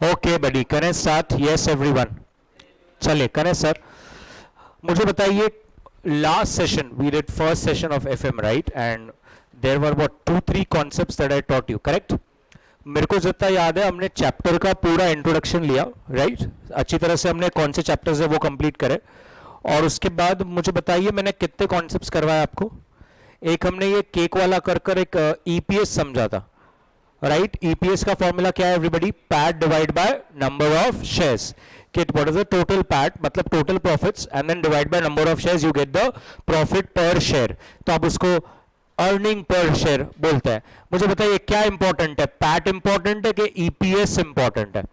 Okay बडी, करें start? Yes everyone, चलिए करें सर। मुझे बताइए, last session we did first session of FM, right? And there were what 2-3 concepts that I taught you, correct? मेरे को जितना याद है हमने चैप्टर का पूरा इंट्रोडक्शन लिया, राइट? अच्छी तरह से हमने कौन से चैप्टर्स है वो कंप्लीट करे, और उसके बाद मुझे बताइए मैंने कितने कॉन्सेप्ट्स करवाए आपको। एक हमने ये केक वाला कर कर एक ईपीएस समझा था, राइट? ईपीएस का फॉर्मूला क्या है everybody? PAT divide by number of shares. किट what is the total PAT, मतलब total profits, and then divide by number of shares, you get the profit per share. तो आप उसको अर्निंग पर शेयर बोलते हैं। मुझे बताइए क्या इंपॉर्टेंट है, पैट इंपॉर्टेंट है कि ईपीएस इंपॉर्टेंट है?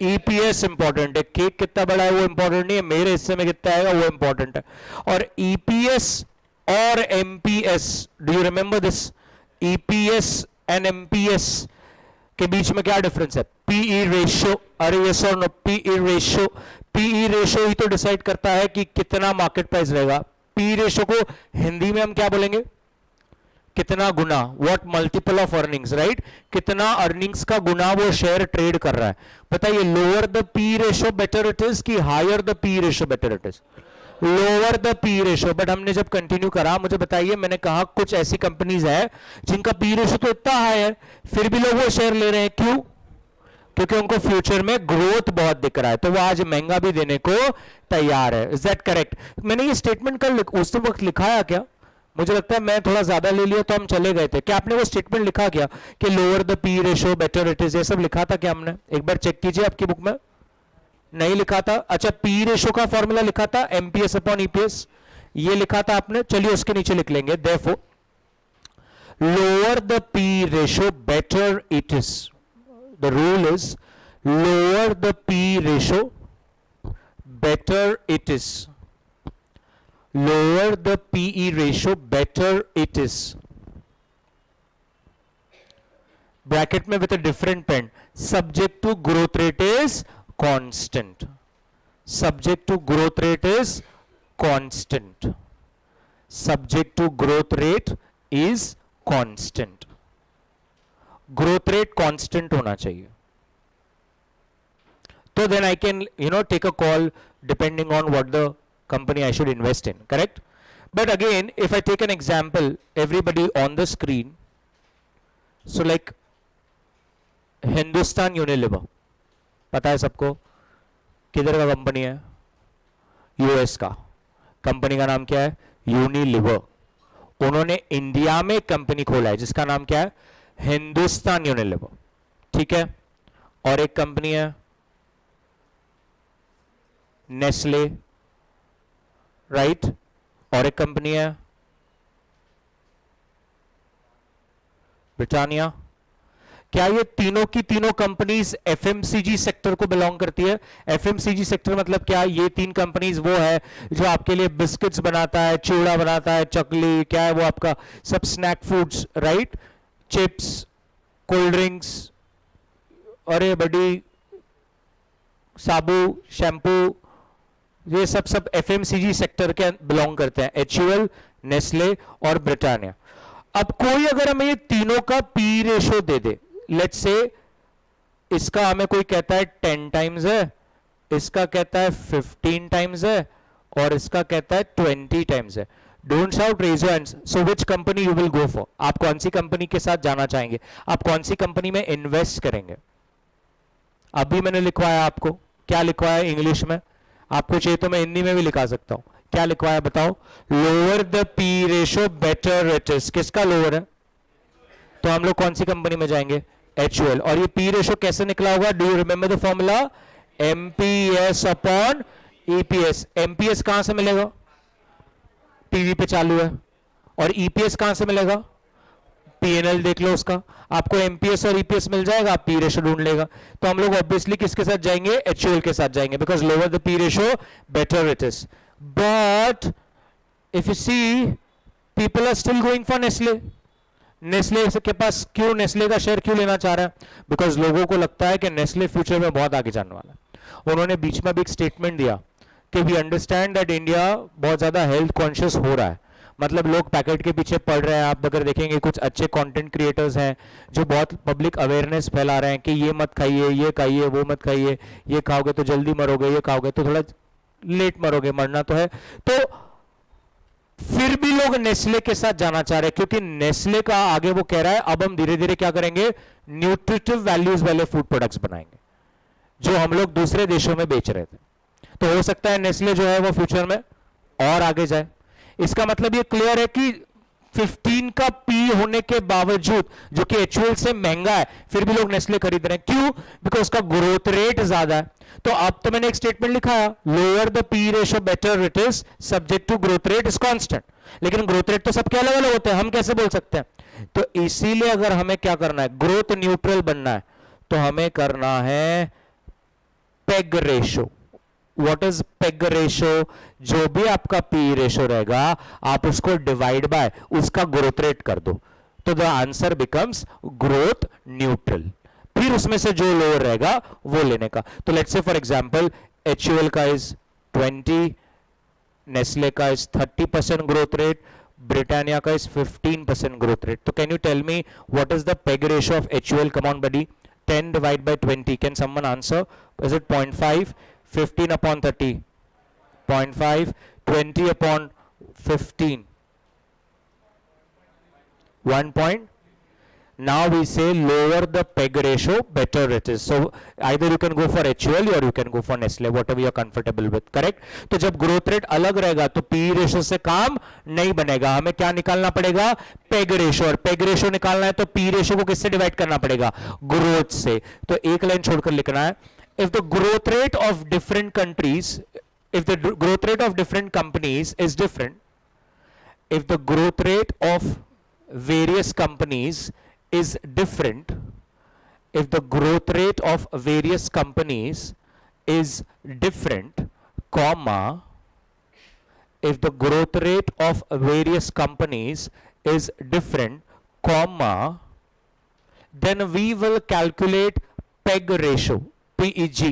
ईपीएस इंपॉर्टेंट है। केक कितना बड़ा है वो इंपॉर्टेंट नहीं है, मेरे हिस्से में कितना आएगा वो इंपॉर्टेंट है। और ईपीएस और MPS, do you remember this? EPS and MPS के बीच में क्या डिफरेंस है? PE ratio. अरे यस और no? PE ratio, PE ratio ही तो डिसाइड करता है कि कितना मार्केट प्राइस रहेगा। पीई रेशियो को हिंदी में हम क्या बोलेंगे? कितना गुना, what multiple of earnings, right? कितना अर्निंग्स का गुना वो शेयर ट्रेड कर रहा है। बताइए, lower the P ratio better it is कि higher the P ratio better it is? Lower the P ratio. But हमने जब कंटिन्यू करा, मुझे बताइए, मैंने कहा कुछ ऐसी कंपनीज है जिनका पी रेशियो तो इतना हाई है, फिर भी लोग वो शेयर ले रहे हैं। क्यों? क्योंकि उनको फ्यूचर में ग्रोथ बहुत दिख रहा है, तो वो आज महंगा भी देने को तैयार है। Is that correct? मैंने ये स्टेटमेंट कल उस वक्त लिखाया क्या? मुझे लगता है मैं थोड़ा ज्यादा ले लिया तो हम चले गए थे। क्या आपने वो स्टेटमेंट लिखा क्या कि lower the P ratio better it is? ये सब लिखा था क्या हमने? एक बार चेक कीजिए आपकी बुक में। नहीं लिखा था? अच्छा, पी रेशियो का फॉर्मूला लिखा था एमपीएस अपॉन ईपीएस, ये लिखा था आपने। चलिए उसके नीचे लिख लेंगे, therefore lower the P ratio better it is. The rule is lower the P ratio better it is. lower the PE ratio, better it is. Bracket में with a different pen. Subject to growth rate is constant. Subject to growth rate is constant. Subject to growth rate is constant. Growth rate constant होना चाहिए. तो then I can, take a call depending on what the company I should invest in, correct? But again, if I take an example, everybody on the screen, so like Hindustan Unilever, पता है सबको किधर का company है? US का। Company का नाम क्या है? यूनिलिवर। उन्होंने इंडिया में कंपनी खोला है जिसका नाम क्या है? हिंदुस्तान यूनिलिवर, ठीक है? और एक कंपनी है नेस्ले, राइट? और एक कंपनी है ब्रिटानिया। क्या ये तीनों की तीनों कंपनीज एफएमसीजी सेक्टर को बिलोंग करती है? एफएमसीजी सेक्टर मतलब क्या? ये तीन कंपनीज वो है जो आपके लिए बिस्किट्स बनाता है, चूड़ा बनाता है, चकली, क्या है वो आपका सब snack foods, right? Chips, cold drinks, अरे बड़ी, साबु, शैम्पू, ये सब एफएमसीजी सेक्टर के बिलोंग करते हैं। एचयूएल, नेस्ले और ब्रिटानिया। अब कोई अगर हमें ये तीनों का P ratio they they, let's say इसका हमें कोई कहता है 10 टाइम्स है, इसका कहता है 15 टाइम्स है, और इसका कहता है 20 टाइम्स है। Don't shout, raise your hands. So which company you will go for? आप कौन सी कंपनी के साथ जाना चाहेंगे? आप कौन सी कंपनी में इन्वेस्ट करेंगे? अभी मैंने लिखवाया आपको, क्या लिखवाया इंग्लिश में? आपको चाहिए तो मैं हिंदी में भी लिखा सकता हूं। क्या लिखवाया बताओ? Lower the P ratio better it is. किसका लोअर है? तो हम लोग कौन सी कंपनी में जाएंगे? एचयूएल। और ये पी रेशियो कैसे निकला होगा? Do you remember the formula? MPS upon EPS. MPS कहां से मिलेगा? टीवी पे चालू है। और ईपीएस कहां से मिलेगा? पीएनएल देख लो उसका। आपको एमपीएस और ईपीएस मिल जाएगा, आप पी रेशियो ढूंढ लेगा। तो हम लोग ऑब्वियसली किसके साथ जाएंगे? एचयूएल के साथ जाएंगे, because lower the P ratio better it is. But if you see, people are still going for Nestle. Nestle के पास क्यों, नेस्ले का शेयर क्यों लेना चाह रहा है? बिकॉज लोगों को लगता है कि नेस्ले फ्यूचर में बहुत आगे जाने वाला है। उन्होंने बीच में भी एक स्टेटमेंट दिया कि वी अंडरस्टैंड दैट इंडिया बहुत ज्यादा हेल्थ कॉन्शियस हो रहा है, मतलब लोग पैकेट के पीछे पड़ रहे हैं। आप अगर देखेंगे कुछ अच्छे कंटेंट क्रिएटर्स हैं जो बहुत पब्लिक अवेयरनेस फैला रहे हैं कि ये मत खाइए, ये खाइए, वो मत खाइए, ये खाओगे तो जल्दी मरोगे, ये खाओगे तो थोड़ा लेट मरोगे, मरना तो है। तो फिर भी लोग नेस्ले के साथ जाना चाह रहे हैं, क्योंकि नेस्ले का आगे वो कह रहा है अब हम धीरे धीरे क्या करेंगे, न्यूट्रिटिव वैल्यूज वाले फूड प्रोडक्ट्स बनाएंगे जो हम लोग दूसरे देशों में बेच रहे थे। तो हो सकता है नेस्ले जो है वो फ्यूचर में और आगे जाए। इसका मतलब ये क्लियर है कि 15 का पी होने के बावजूद, जो कि एचयूएल से महंगा है, फिर भी लोग नेस्ले खरीद रहे हैं। क्यों? बिकॉज उसका ग्रोथ रेट ज्यादा है। तो अब तो मैंने एक स्टेटमेंट लिखा है, lower the P ratio better it is, subject to growth rate is constant. लेकिन ग्रोथ रेट तो सबके अलग अलग होते हैं, हम कैसे बोल सकते हैं? तो इसीलिए अगर हमें क्या करना है, ग्रोथ न्यूट्रल बनना है, तो हमें करना है peg ratio. What is peg ratio? जो भी आपका पी रेशो रहेगा आप उसको डिवाइड बाय उसका ग्रोथ रेट कर दो, तो the answer becomes growth neutral. फिर उसमें से जो लोअर रहेगा वो लेने का। तो let's say for example HUL का इज 20, नेस्ले का इज 30% ग्रोथ रेट, ब्रिटानिया का इज 15% ग्रोथ रेट। तो can you tell me what is the PEG ratio of HUL? Come on buddy, 10 divide by 20, can someone answer? Is it 0.5? 15 upon 30, 0.5, 20 upon 15, 1 point. Now we say lower the peg ratio, better it is. So either you can go for HUL or you can go for Nestle, whatever you are comfortable with. Correct? तो जब growth rate अलग रहेगा तो P ratio से काम नहीं बनेगा, हमें क्या निकालना पड़ेगा? Peg ratio. और पेग रेशो निकालना है तो पी रेशो को किससे डिवाइड करना पड़ेगा? ग्रोथ से। तो एक लाइन छोड़कर लिखना है, if the growth rate of different countries, if the growth rate of different companies is different, if the growth rate of various companies is different, if the growth rate of various companies is different, comma, if the growth rate of various companies is different, comma, then we will calculate peg ratio, PEG.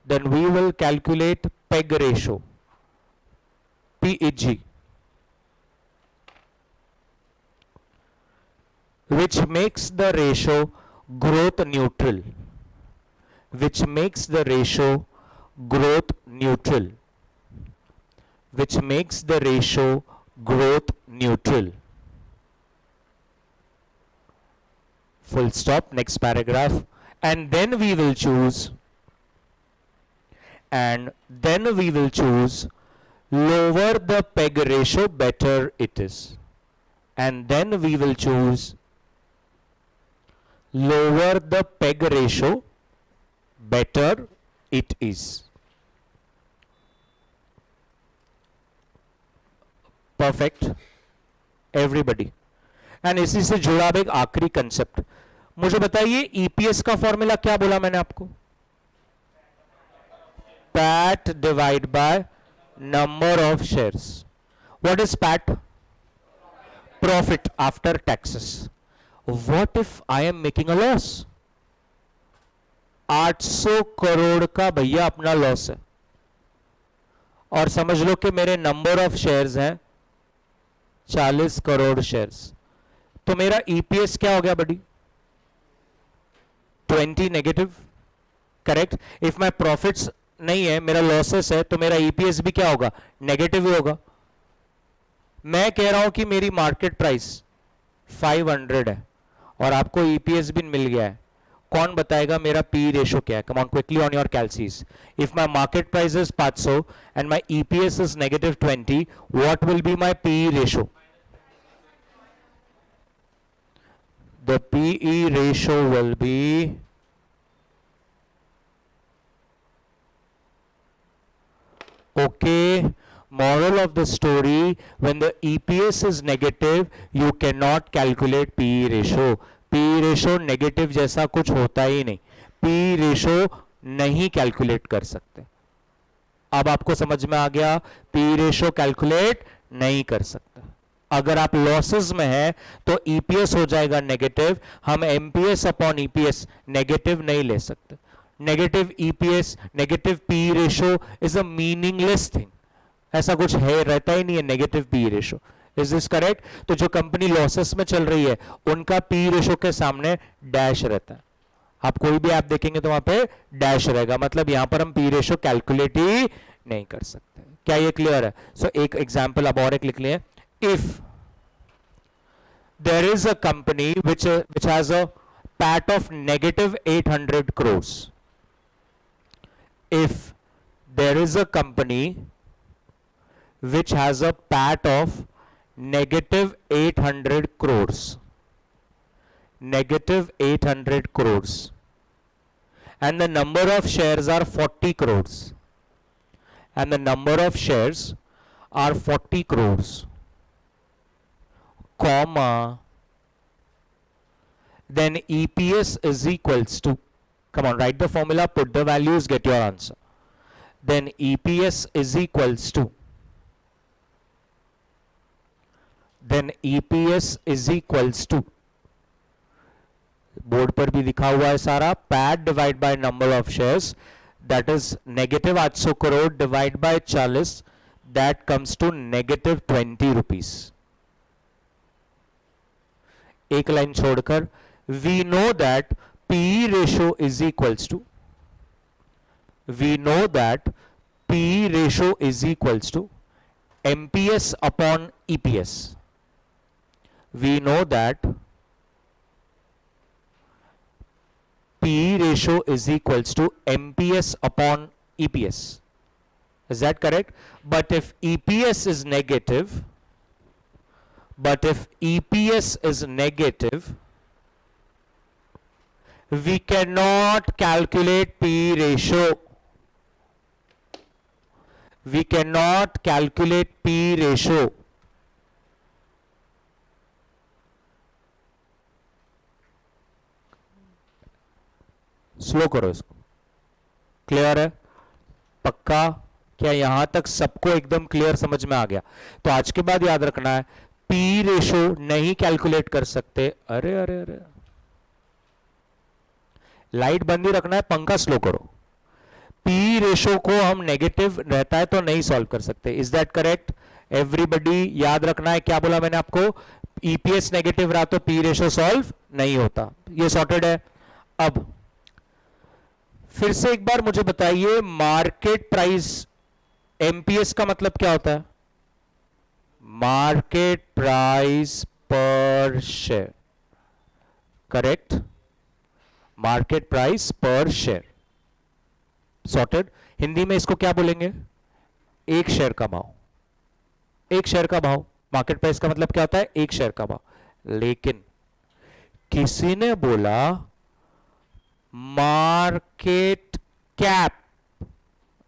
Then we will calculate peg ratio, PEG, which makes the ratio growth neutral, which makes the ratio growth neutral, which makes the ratio growth neutral. Full stop. Next paragraph. And then we will choose, and then we will choose lower the peg ratio, better it is. And then we will choose lower the peg ratio, better it is. Perfect everybody. And इसी से जुड़ा अब एक आखिरी concept, मुझे बताइए EPS का formula क्या बोला मैंने आपको? PAT divide by number of shares. What is PAT? Profit after taxes. What if I am making a loss? 800 crore का भैया अपना लॉस है, और समझ लो कि मेरे नंबर ऑफ शेयर्स हैं 40 करोड़ शेयर्स। तो मेरा ईपीएस क्या हो गया बड़ी? 20 negative. Correct? If my profits नहीं है, मेरा लॉसेस है, तो मेरा ईपीएस भी क्या होगा? नेगेटिव ही होगा। मैं कह रहा हूं कि मेरी मार्केट प्राइस 500 है और आपको ईपीएस भी मिल गया है, कौन बताएगा मेरा पी रेशो क्या है? Come on quickly on your calcs. If my market price is 500 and my EPS is -20, what will be my P ratio? The PE ratio will be okay. Moral of the story, when the EPS is negative, you cannot calculate PE ratio. PE ratio negative जैसा कुछ होता ही नहीं, PE ratio नहीं calculate कर सकते। अब आपको समझ में आ गया, PE ratio कैलकुलेट नहीं कर सकते। अगर आप लॉसेस में है तो ईपीएस हो जाएगा नेगेटिव, हम एमपीएस अपॉन ईपीएस नेगेटिव नहीं ले सकते। Negative EPS, negative P ratio is a meaningless thing, ऐसा कुछ है, रहता ही नहीं है negative P ratio. Is this correct? तो जो कंपनी लॉसेस में चल रही है उनका पी रेशो के सामने डैश रहता है। आप कोई भी ऐप देखेंगे तो वहां पे डैश रहेगा, मतलब यहां पर हम पी रेशो कैलकुलेट ही नहीं कर सकते। क्या ये क्लियर है? सो एक एग्जांपल अब और एक लिख लिए। If there is a company which has a PAT of negative 800 crores. If there is a company which has a PAT of negative 800 crores, negative 800 crores, and the number of shares are 40 crores, and the number of shares are 40 crores, comma, then EPS is equals to, come on, write the formula, put the values, get your answer. Then EPS is equals to, then EPS is equals to, board पर भी लिखा हुआ है सारा, PAT divide by number of shares, that is negative 800 crore divide by 40, that comes to negative 20 rupees. एक line छोड़कर, we know that P ratio is equals to, we know that P ratio is equals to MPS upon EPS. We know that P ratio is equals to MPS upon EPS. Is that correct? But if EPS is negative, we cannot calculate P ratio. We cannot calculate P ratio. Slow करो इसको। Clear है? पक्का? क्या यहां तक सबको एकदम clear समझ में आ गया? तो आज के बाद याद रखना है, पी रेशो नहीं कैलकुलेट कर सकते। अरे अरे अरे, लाइट बंद ही रखना है, पंखा स्लो करो। पी रेशो को हम नेगेटिव रहता है तो नहीं सॉल्व कर सकते। Is that correct? एवरीबडी याद रखना है, क्या बोला मैंने आपको? ईपीएस नेगेटिव रहा तो पी रेशो सॉल्व नहीं होता। ये सॉर्टेड है। अब फिर से एक बार मुझे बताइए, मार्केट प्राइस, एमपीएस का मतलब क्या होता है? मार्केट प्राइस पर शेयर, करेक्ट? मार्केट प्राइस पर शेयर, सॉर्टेड। हिंदी में इसको क्या बोलेंगे? एक शेयर का भाव। एक शेयर का भाव, मार्केट प्राइस का मतलब क्या होता है? एक शेयर का भाव। लेकिन किसी ने बोला मार्केट कैप,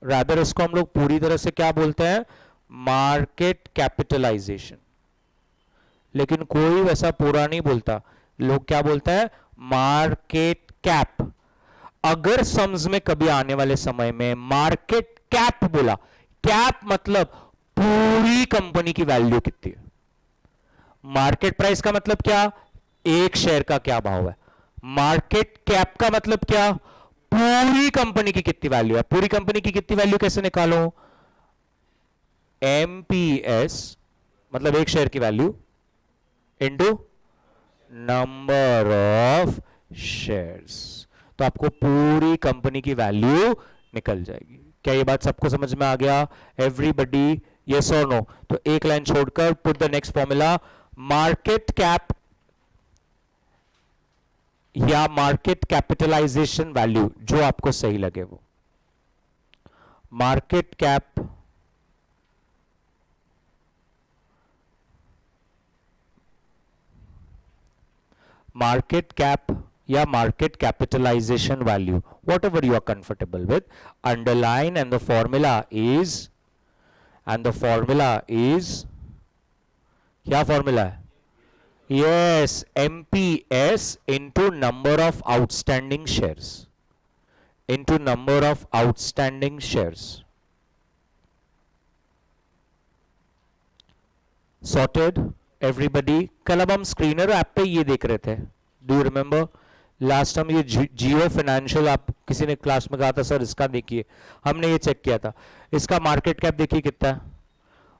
रादर इसको हम लोग पूरी तरह से क्या बोलते हैं? Market capitalisation. लेकिन कोई वैसा पूरा नहीं बोलता, लोग क्या बोलते हैं? Market cap. अगर सम्स में कभी आने वाले समय में मार्केट कैप बोला, कैप मतलब पूरी कंपनी की वैल्यू कितनी है। मार्केट प्राइस का मतलब क्या? एक शेयर का क्या भाव है। मार्केट कैप का मतलब क्या? पूरी कंपनी की कितनी वैल्यू है। पूरी कंपनी की कितनी वैल्यू कैसे निकालो? एमपीएस मतलब एक शेयर की value into number of shares, तो आपको पूरी कंपनी की वैल्यू निकल जाएगी। क्या ये बात सबको समझ में आ गया? एवरीबडी यस और नो? तो एक लाइन छोड़कर put the next formula, market cap या मार्केट कैपिटलाइजेशन वैल्यू, जो आपको सही लगे वो। मार्केट कैप या market capitalisation value, whatever you are comfortable with, underline and the formula is क्या फॉर्मूला है? Yes, MPS into number of outstanding shares. Into number of outstanding shares. Sorted? Everybody? कल अब हम screener app पे ये देख रहे थे। Do you remember? Last time ये जियो फाइनेंशियल, आप किसी ने क्लास में कहा था सर इसका देखिए, हमने ये चेक किया था। इसका मार्केट कैप देखिए कितना है?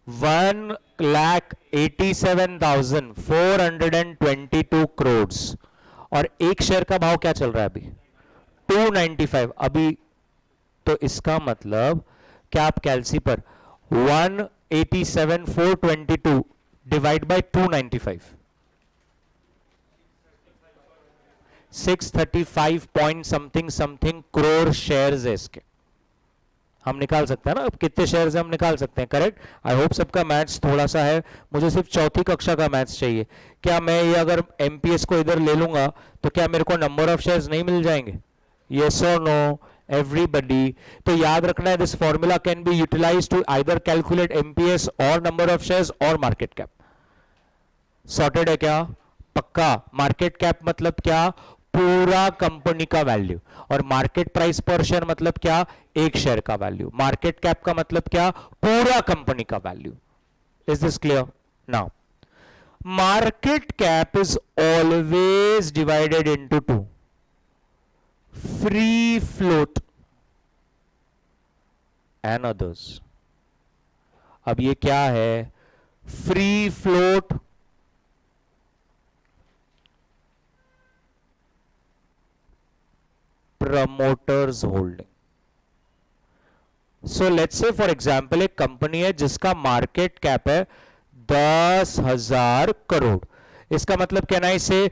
1,87,422 करोड़, और एक शेयर का भाव क्या चल रहा है अभी? 295 अभी। तो इसका मतलब क्या आप कैलसी पर 1,87,422 divide by 295, 635 point something something crore shares है इसके। हम निकाल सकते हैं ना, अब कितने शेयर्स हम निकाल सकते हैं, करेक्ट। आई होप सबका मैथ्स थोड़ा सा है, मुझे सिर्फ चौथी कक्षा का मैथ्स चाहिए। क्या मैं ये अगर एमपीएस को इधर ले लूंगा तो क्या मेरे को नंबर ऑफ शेयर्स नहीं मिल जाएंगे? यस और नो एवरीबडी? तो याद रखना है, this formula can be utilise to either calculate MPS और नंबर ऑफ शेयर्स और मार्केट कैप। सॉर्टेड है क्या? पक्का। मार्केट कैप मतलब क्या? पूरा कंपनी का वैल्यू। और मार्केट प्राइस पर शेयर मतलब क्या? एक शेयर का वैल्यू। मार्केट कैप का मतलब क्या? पूरा कंपनी का value. Is this clear? Now market cap is always divided into two, free float and others. अब ये क्या है? Free float promoters holding. So let's say for example एक कंपनी है जिसका मार्केट कैप है 10,000 करोड़। इसका मतलब कहना है इसे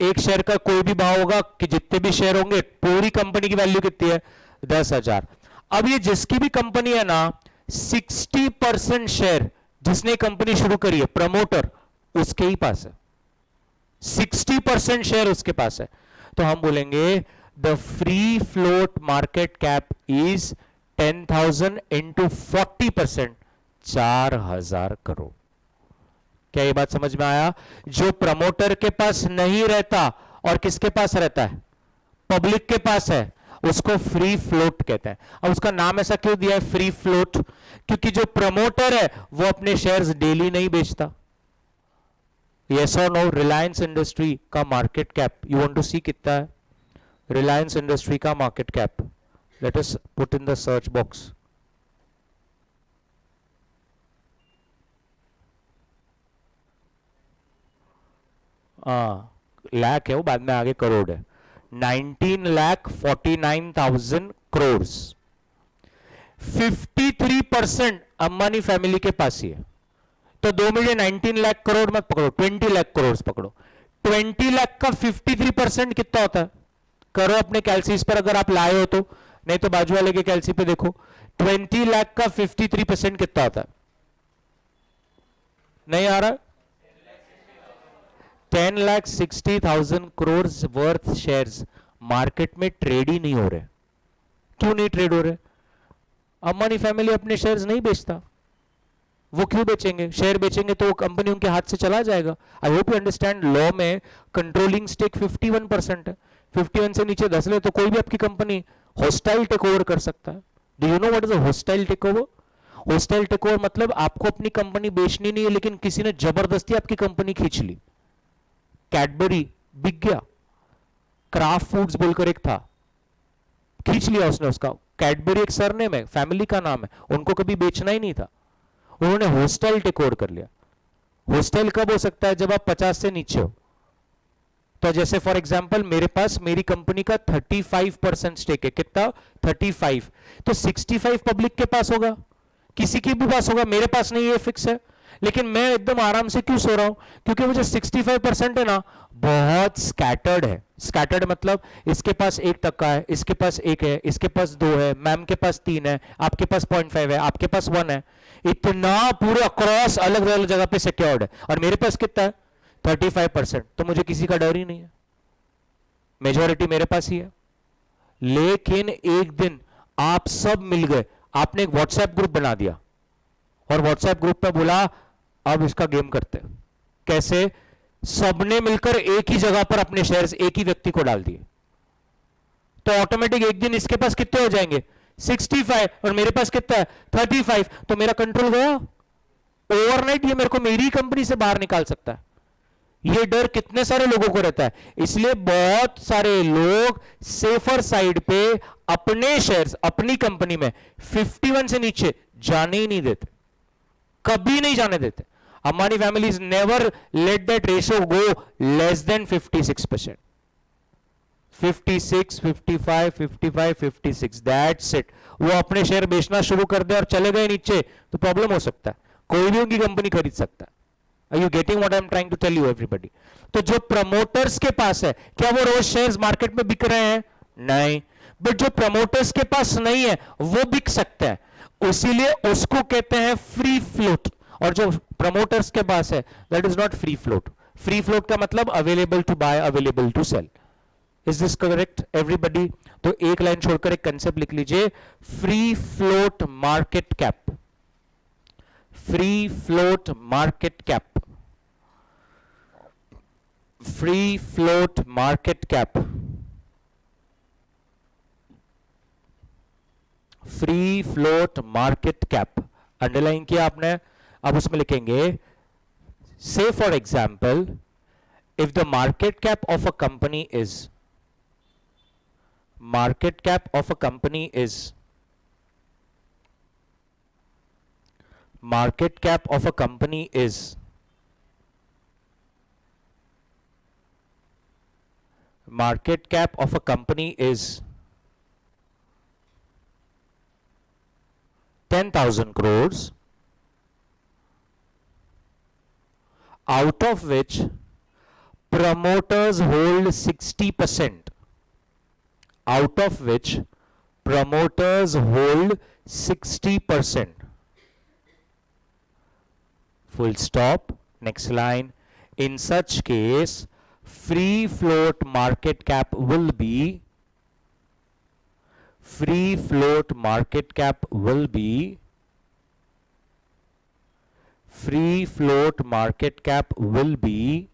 एक शेयर का कोई भी भाव होगा कि जितने भी शेयर होंगे पूरी कंपनी की वैल्यू कितनी है? 10,000। अब ये जिसकी भी कंपनी है ना, 60% शेयर जिसने कंपनी शुरू करी है प्रमोटर, उसके ही पास है। 60% शेयर उसके पास है। तो हम बोलेंगे the free float market cap is 10,000 into 40%, 4,000 crore. क्या ये बात समझ में आया? जो प्रमोटर के पास नहीं रहता और किसके पास रहता है? पब्लिक के पास है, उसको फ्री फ्लोट कहते हैं। अब उसका नाम ऐसा क्यों दिया है फ्री फ्लोट? क्योंकि जो प्रमोटर है वो अपने शेयर्स डेली नहीं बेचता। यस और नो? रिलायंस इंडस्ट्री का market cap you want to see कितना है? रिलायंस इंडस्ट्री का market cap, let us put in the search box. Lakh है वो, बाद में आगे करोड़ है। 19,49,000 करोड़। 53% अंबानी फैमिली के पास ही है। तो 2 मिलियन 19 लाख करोड़ मत पकड़ो, 20 लाख करोड़ पकड़ो। 20 लाख का 53% कितना होता है? करो अपने कैलसीज पर, अगर आप लाए हो तो, नहीं तो बाजू वाले के कैलसी पे देखो। 20 लाख का 53% कितना होता है? नहीं आ रहा? 10,60,000 करोड़ वर्थ शेयर्स मार्केट में ट्रेड ही नहीं हो रहे। क्यों नहीं ट्रेड हो रहे? अंबानी फैमिली अपने शेयर्स नहीं बेचता। वो क्यों बेचेंगे? शेयर बेचेंगे तो कंपनी उनके हाथ से चला जाएगा। आई होप यू अंडरस्टैंड, लॉ में कंट्रोलिंग स्टेक 51% है। 51 से नीचे 10 ले तो कोई भी आपकी कंपनी हॉस्टाइल टेक ओवर कर सकता है। Do you know what is a hostile takeover? Hostile takeover मतलब आपको अपनी कंपनी बेचनी नहीं है, लेकिन किसी ने जबरदस्ती आपकी कंपनी खींच ली। कैडबरी बिक गया, क्राफ्ट फूड्स बोलकर एक था, खींच लिया उसने उसका। कैडबरी एक सरनेम है, फैमिली का नाम है, उनको कभी बेचना ही नहीं था, उन्होंने हॉस्टाइल टेक ओवर कर लिया। हॉस्टाइल कब हो सकता है? जब आप 50 से नीचे हो। तो जैसे फॉर एग्जांपल मेरे पास मेरी कंपनी का 35% स्टेक है। कितना? 35। तो 65 पब्लिक के पास होगा, किसी के भी पास होगा, मेरे पास नहीं, ये फिक्स है। लेकिन मैं एकदम आराम से क्यों सो रहा हूं? क्योंकि वो जो 65% है ना, बहुत स्कैटर्ड है। स्कैटर्ड मतलब इसके पास 1% है, इसके पास 1 है, इसके पास 2 है, मैम के पास 3 है, आपके पास 0.5 है, आपके पास 1 है। इतना पूरे अक्रॉस अलग अलग जगह पे सिक्योर्ड है। और मेरे पास कितना है? 35%। तो मुझे किसी का डर ही नहीं है, मेजॉरिटी मेरे पास ही है। लेकिन एक दिन आप सब मिल गए, आपने एक व्हाट्सएप ग्रुप बना दिया और व्हाट्सएप ग्रुप पे बोला अब इसका गेम करते हैं। कैसे? सबने मिलकर एक ही जगह पर अपने शेयर्स एक ही व्यक्ति को डाल दिए, तो ऑटोमेटिक एक दिन इसके पास कितने हो जाएंगे? 65 और मेरे पास कितना है? 35। तो मेरा कंट्रोल गया। ओवरनाइट ये मेरे को मेरी कंपनी से बाहर निकाल सकता है। ये डर कितने सारे लोगों को रहता है। इसलिए बहुत सारे लोग सेफर साइड पे अपने शेयर्स अपनी कंपनी में 51 से नीचे जाने ही नहीं देते। कभी नहीं जाने देते. Ambani families never let that ratio go less than 56%. 56, 55, 55, 56, that's it. वो अपने शेयर बेचना शुरू कर दे और चले गए नीचे तो प्रॉब्लम हो सकता है. कोई भी उनकी कंपनी खरीद सकता है. Are you getting what I'm trying to tell you, everybody? तो जो प्रमोटर्स के पास है, क्या वो रोज शेयर्स मार्केट में बिक रहे हैं? नहीं. बट जो प्रमोटर्स के पास नहीं है वो बिक सकता है, इसीलिए उसको कहते हैं फ्री फ्लोट. और जो प्रमोटर्स के पास है that is not free float. Free float का मतलब available to buy, available to sell. Is this correct everybody? तो एक लाइन छोड़कर एक कंसेप्ट लिख लीजिए, free float market cap. Free float market cap. Free float market cap. Free float market cap underline किया आपने. अब उसमें लिखेंगे, say for example, if the market cap of a company is, market cap of a company is, market cap of a company is market cap of a company is 10,000 crores, out of which promoters hold 60%. Out of which promoters hold 60%. Full stop. Next line. In such case, free float market cap will be, free float market cap will be, free float market cap will be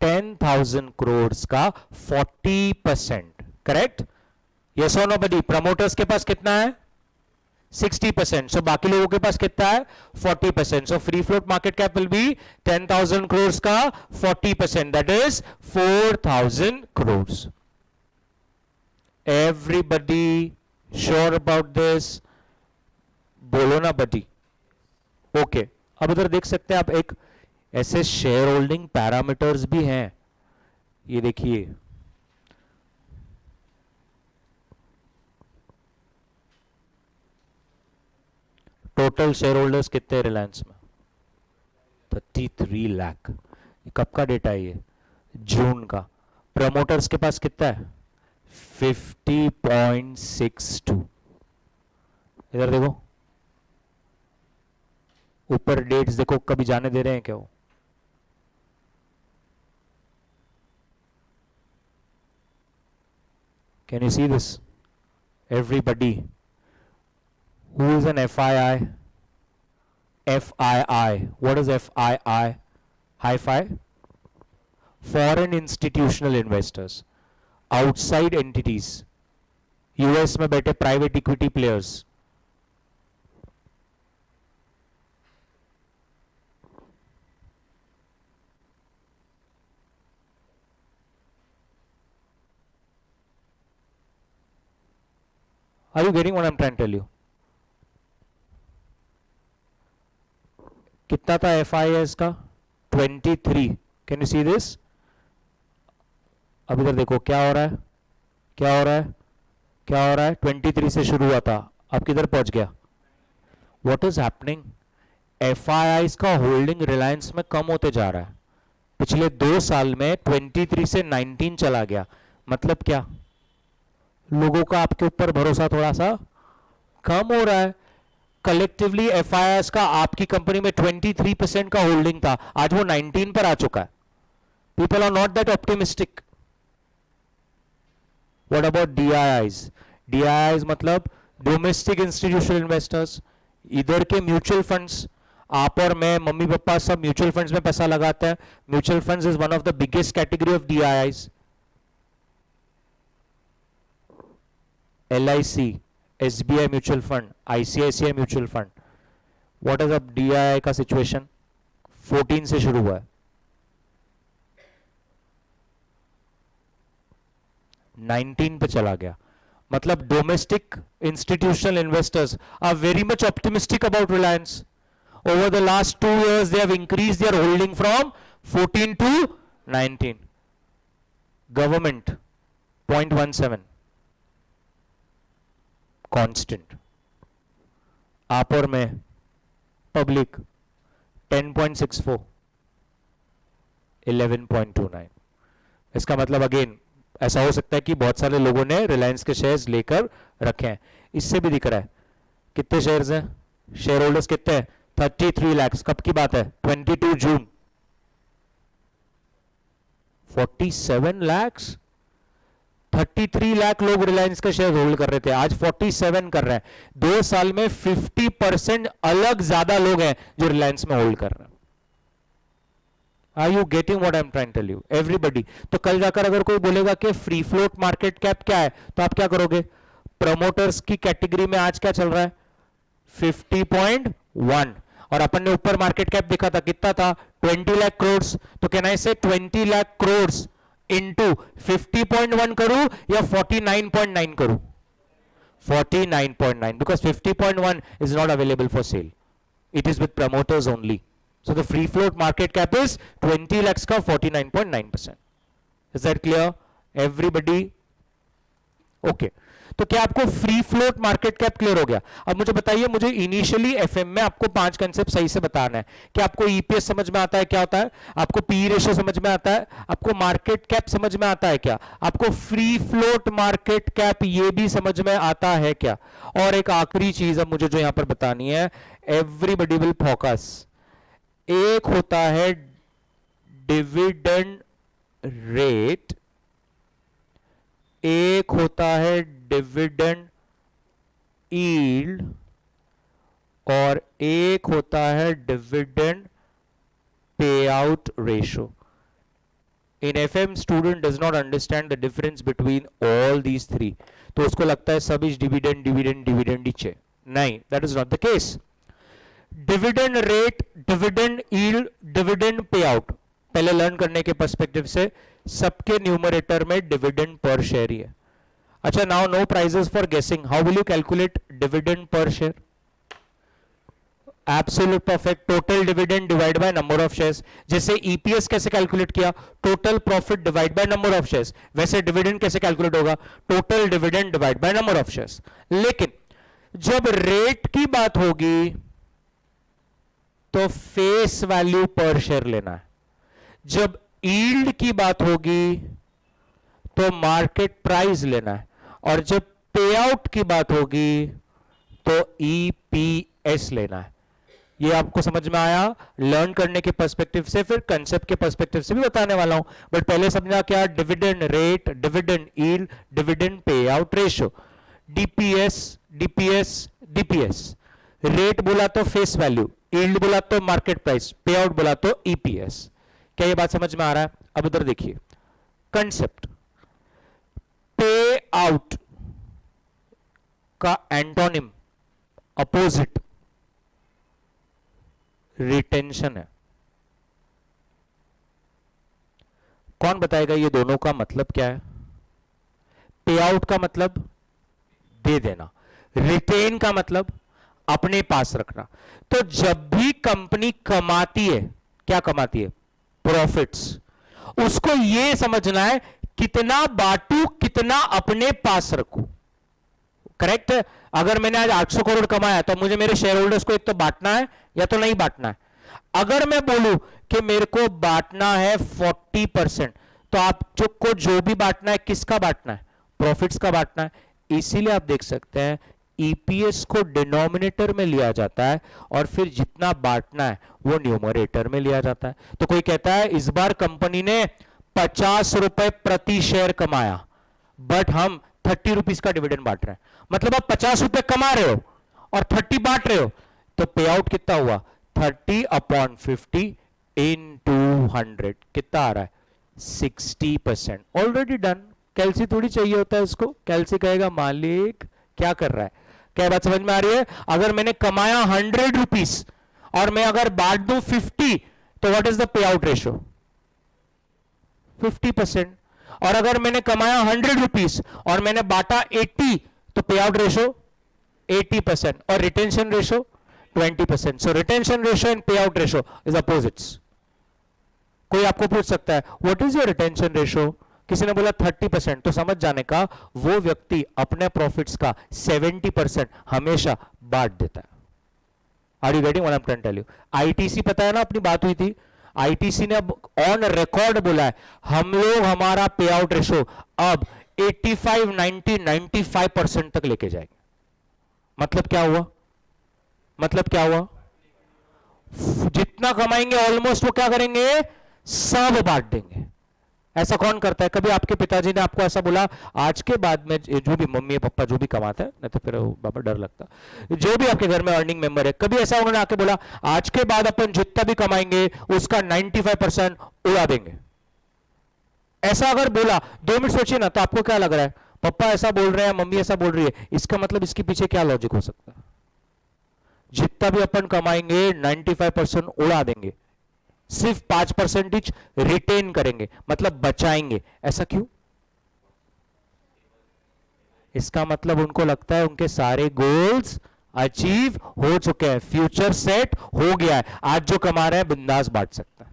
10,000 crores का 40%. Correct? Yes और no बडी? Promoters के पास कितना है? 60%. सो बाकी लोगों के पास कितना है? 40%. So free float market cap will be 10,000 crores का 40%, that is 4,000 crores. Everybody sure about this? बोलो ना बडी. ओके. अब उधर देख सकते हैं आप, एक ऐसे शेयर होल्डिंग पैरामीटर्स भी हैं. ये देखिए, टोटल शेयर होल्डर्स कितने रिलायंस में? 33 लाख. कब का डेटा है ये? जून का. प्रमोटर्स के पास कितना है? 50.62. इधर देखो, ऊपर डेट्स देखो, कभी जाने दे रहे हैं क्या वो? Can you see this? Everybody. Who is an FII? FII. What is FII? Hi-Fi? Foreign institutional investors. Outside entities. US में बैठे private equity players. Are you getting what I'm trying to tell you? कितना था FIS का? 23. Can you see this? अब इधर देखो क्या हो रहा है, क्या हो रहा है, क्या हो रहा है. 23 से शुरू हुआ था, अब किधर पहुंच गया? What is happening? FIIs का होल्डिंग रिलायंस में कम होते जा रहा है. पिछले 2 साल में 23 से 19 चला गया. मतलब क्या? लोगों का आपके ऊपर भरोसा थोड़ा सा कम हो रहा है. कलेक्टिवली एफआईआईएस का आपकी कंपनी में 23% का होल्डिंग था, आज वो 19 पर आ चुका है. People are not that optimistic. What about DIIs? DIIs मतलब डोमेस्टिक इंस्टीट्यूशनल इन्वेस्टर्स. इधर के म्यूचुअल फंड्स, आप और मैं, मम्मी पापा सब म्यूचुअल फंड्स में पैसा लगाते हैं. Mutual funds is one of the biggest category of DIIs. LIC, SBI mutual fund, ICICI mutual fund. What is अब DII का सिचुएशन? 14 से शुरू हुआ है, 19 पे चला गया. मतलब domestic institutional investors are very much optimistic about Reliance. Over the last 2 years, they have increased their holding from 14 to 19. Government 0.17 constant. आप और मैं पब्लिक 10.64 11.29. इसका मतलब अगेन ऐसा हो सकता है कि बहुत सारे लोगों ने रिलायंस के शेयर्स लेकर रखे हैं. इससे भी दिख रहा है कितने शेयर्स हैं, शेयर होल्डर्स कितने हैं, 33 लाख. कब की बात है, 22 जून. 47 लाख, 33 लाख लोग रिलायंस का शेयर होल्ड कर रहे थे, आज 47 कर रहे हैं. 2 साल में 50% अलग ज्यादा लोग हैं जो रिलायंस में होल्ड कर रहे हैं. Are you getting what I'm trying to tell you? Everybody. तो कल जाकर अगर कोई बोलेगा कि फ्री फ्लोट मार्केट कैप क्या है, तो आप क्या करोगे? प्रमोटर्स की कैटेगरी में आज क्या चल रहा है, 50.1. और अपन ने ऊपर मार्केट कैप देखा था, कितना था, 20 लाख करोड़. तो कैन आई से 20 लाख करोड़ इंटू 50.1 करूं या 49.9 करूं? 49.9, because 50.1 is not available for sale. It is with promoters only. So the free float market cap is 20 lakhs का 49.9%. Is that clear? Everybody? Okay. तो क्या आपको free float market cap clear हो गया? अब मुझे बताइए, मुझे इनिशियली एफएम में आपको 5 कंसेप्ट सही से बताना है कि आपको ईपीएस समझ में आता है क्या होता है, आपको पी रेशियो समझ में आता है, आपको मार्केट कैप समझ में आता है क्या, आपको फ्री फ्लोट मार्केट कैप ये भी समझ में आता है क्या. और एक आखिरी चीज अब मुझे जो यहां पर बतानी है, एवरीबडी विल फोकस. एक होता है डिविडेंड रेट, एक होता है डिविडेंड यील्ड, और एक होता है dividend pay out ratio. In FM student does not understand the difference between all these three. तो उसको लगता है सब इज डिविडेंड डिविडेंड डिविडेंड ही है. नहीं, that is not the case. Dividend rate, dividend yield, dividend pay out पहले learn करने के पर्सपेक्टिव से सबके न्यूमरेटर में डिविडेंड पर शेयर ही है. अच्छा, now no prizes for guessing. How will you calculate dividend per share? Absolute perfect, total dividend divide by number of shares. जैसे ईपीएस कैसे कैलकुलेट किया, total profit divide by number of shares, वैसे dividend कैसे calculate होगा, total dividend divide by number of shares. लेकिन जब rate की बात होगी तो फेस वैल्यू पर शेयर लेना है. जब यील्ड की बात होगी तो मार्केट प्राइस लेना है, और जब पे आउट की बात होगी तो ईपीएस लेना है. ये आपको समझ में आया लर्न करने के पर्सपेक्टिव से, फिर कंसेप्ट के पर्सपेक्टिव से भी बताने वाला हूं. बट पहले समझा क्या, dividend rate, dividend yield, dividend pay out ratio. DPS DPS DPS. Rate बोला तो फेस वैल्यू, यील्ड बोला तो मार्केट प्राइस, पे आउट बोला तो ईपीएस. क्या ये बात समझ में आ रहा है? अब उधर देखिए कंसेप्ट. पे आउट का एंटोनिम, अपोजिट, रिटेंशन है. कौन बताएगा ये दोनों का मतलब क्या है? पे आउट का मतलब दे देना, रिटेन का मतलब अपने पास रखना. तो जब भी कंपनी कमाती है, क्या कमाती है, प्रॉफिट्स, उसको यह समझना है कितना बांटू, कितना अपने पास रखूं. करेक्ट है? अगर मैंने आज 800 करोड़ कमाया तो मुझे मेरे शेयर होल्डर्स को एक तो बांटना है या तो नहीं बांटना है. अगर मैं बोलूं कि मेरे को बांटना है 40%, तो आपको जो भी बांटना है किसका बांटना है, प्रॉफिट्स का बांटना है. इसीलिए आप देख सकते हैं ईपीएस को डिनोमिनेटर में लिया जाता है और फिर जितना बांटना है वो न्यूमरेटर में लिया जाता है. तो कोई कहता है इस बार कंपनी ने 50 रुपए प्रति शेयर कमाया, बट हम 30 रुपीज का डिविडेंड बांट रहे हैं. मतलब आप 50 रुपए कमा रहे हो और 30 बांट रहे हो, तो पे आउट कितना हुआ, 30/50 into 100 कितना आ रहा है, 60%. Already done. कैलसी थोड़ी चाहिए होता है उसको, कैलसी कहेगा मालिक क्या कर रहा है. क्या बात समझ में आ रही है? अगर मैंने कमाया 100 रुपीज और मैं अगर बांट दूं 50, तो what is the pay out ratio, 50%. और अगर मैंने कमाया 100 रुपीज और मैंने बांटा 80, तो पे आउट रेशो 80% और retention ratio 20%. So retention ratio and पे आउट रेशो इज अपोजिट्स. कोई आपको पूछ सकता है what is your retention ratio, किसी ने बोला 30%, तो समझ जाने का वो व्यक्ति अपने प्रॉफिट्स का 70% हमेशा बांट देता है. Are you getting what I am trying to tell you? ITC पता है ना, अपनी बात हुई थी, आईटीसी ने अब ऑन रिकॉर्ड बोला है हम लोग हमारा पे आउट रेशो अब 85, 90, 95% तक लेके जाएंगे. मतलब क्या हुआ? मतलब क्या हुआ? जितना कमाएंगे ऑलमोस्ट वो क्या करेंगे, सब बांट देंगे. ऐसा कौन करता है? कभी आपके पिताजी ने आपको ऐसा बोला आज के बाद में, जो भी मम्मी पापा जो भी कमाते हैं, नहीं तो फिर बाबा डर लगता, जो भी आपके घर में अर्निंग मेंबर है, कभी ऐसा उन्होंने आके बोला आज के बाद अपन जितना भी कमाएंगे उसका 95% उड़ा देंगे? ऐसा अगर बोला, 2 मिनट सोचिए ना, तो आपको क्या लग रहा है? पापा ऐसा बोल रहे हैं, मम्मी ऐसा बोल रही है, इसका मतलब इसके पीछे क्या लॉजिक हो सकता है? जितना भी अपन कमाएंगे 95% उड़ा देंगे, सिर्फ 5% रिटेन करेंगे, मतलब बचाएंगे. ऐसा क्यों? इसका मतलब उनको लगता है उनके सारे गोल्स अचीव हो चुके हैं, फ्यूचर सेट हो गया है, आज जो कमा रहे हैं बिंदास बांट सकता है.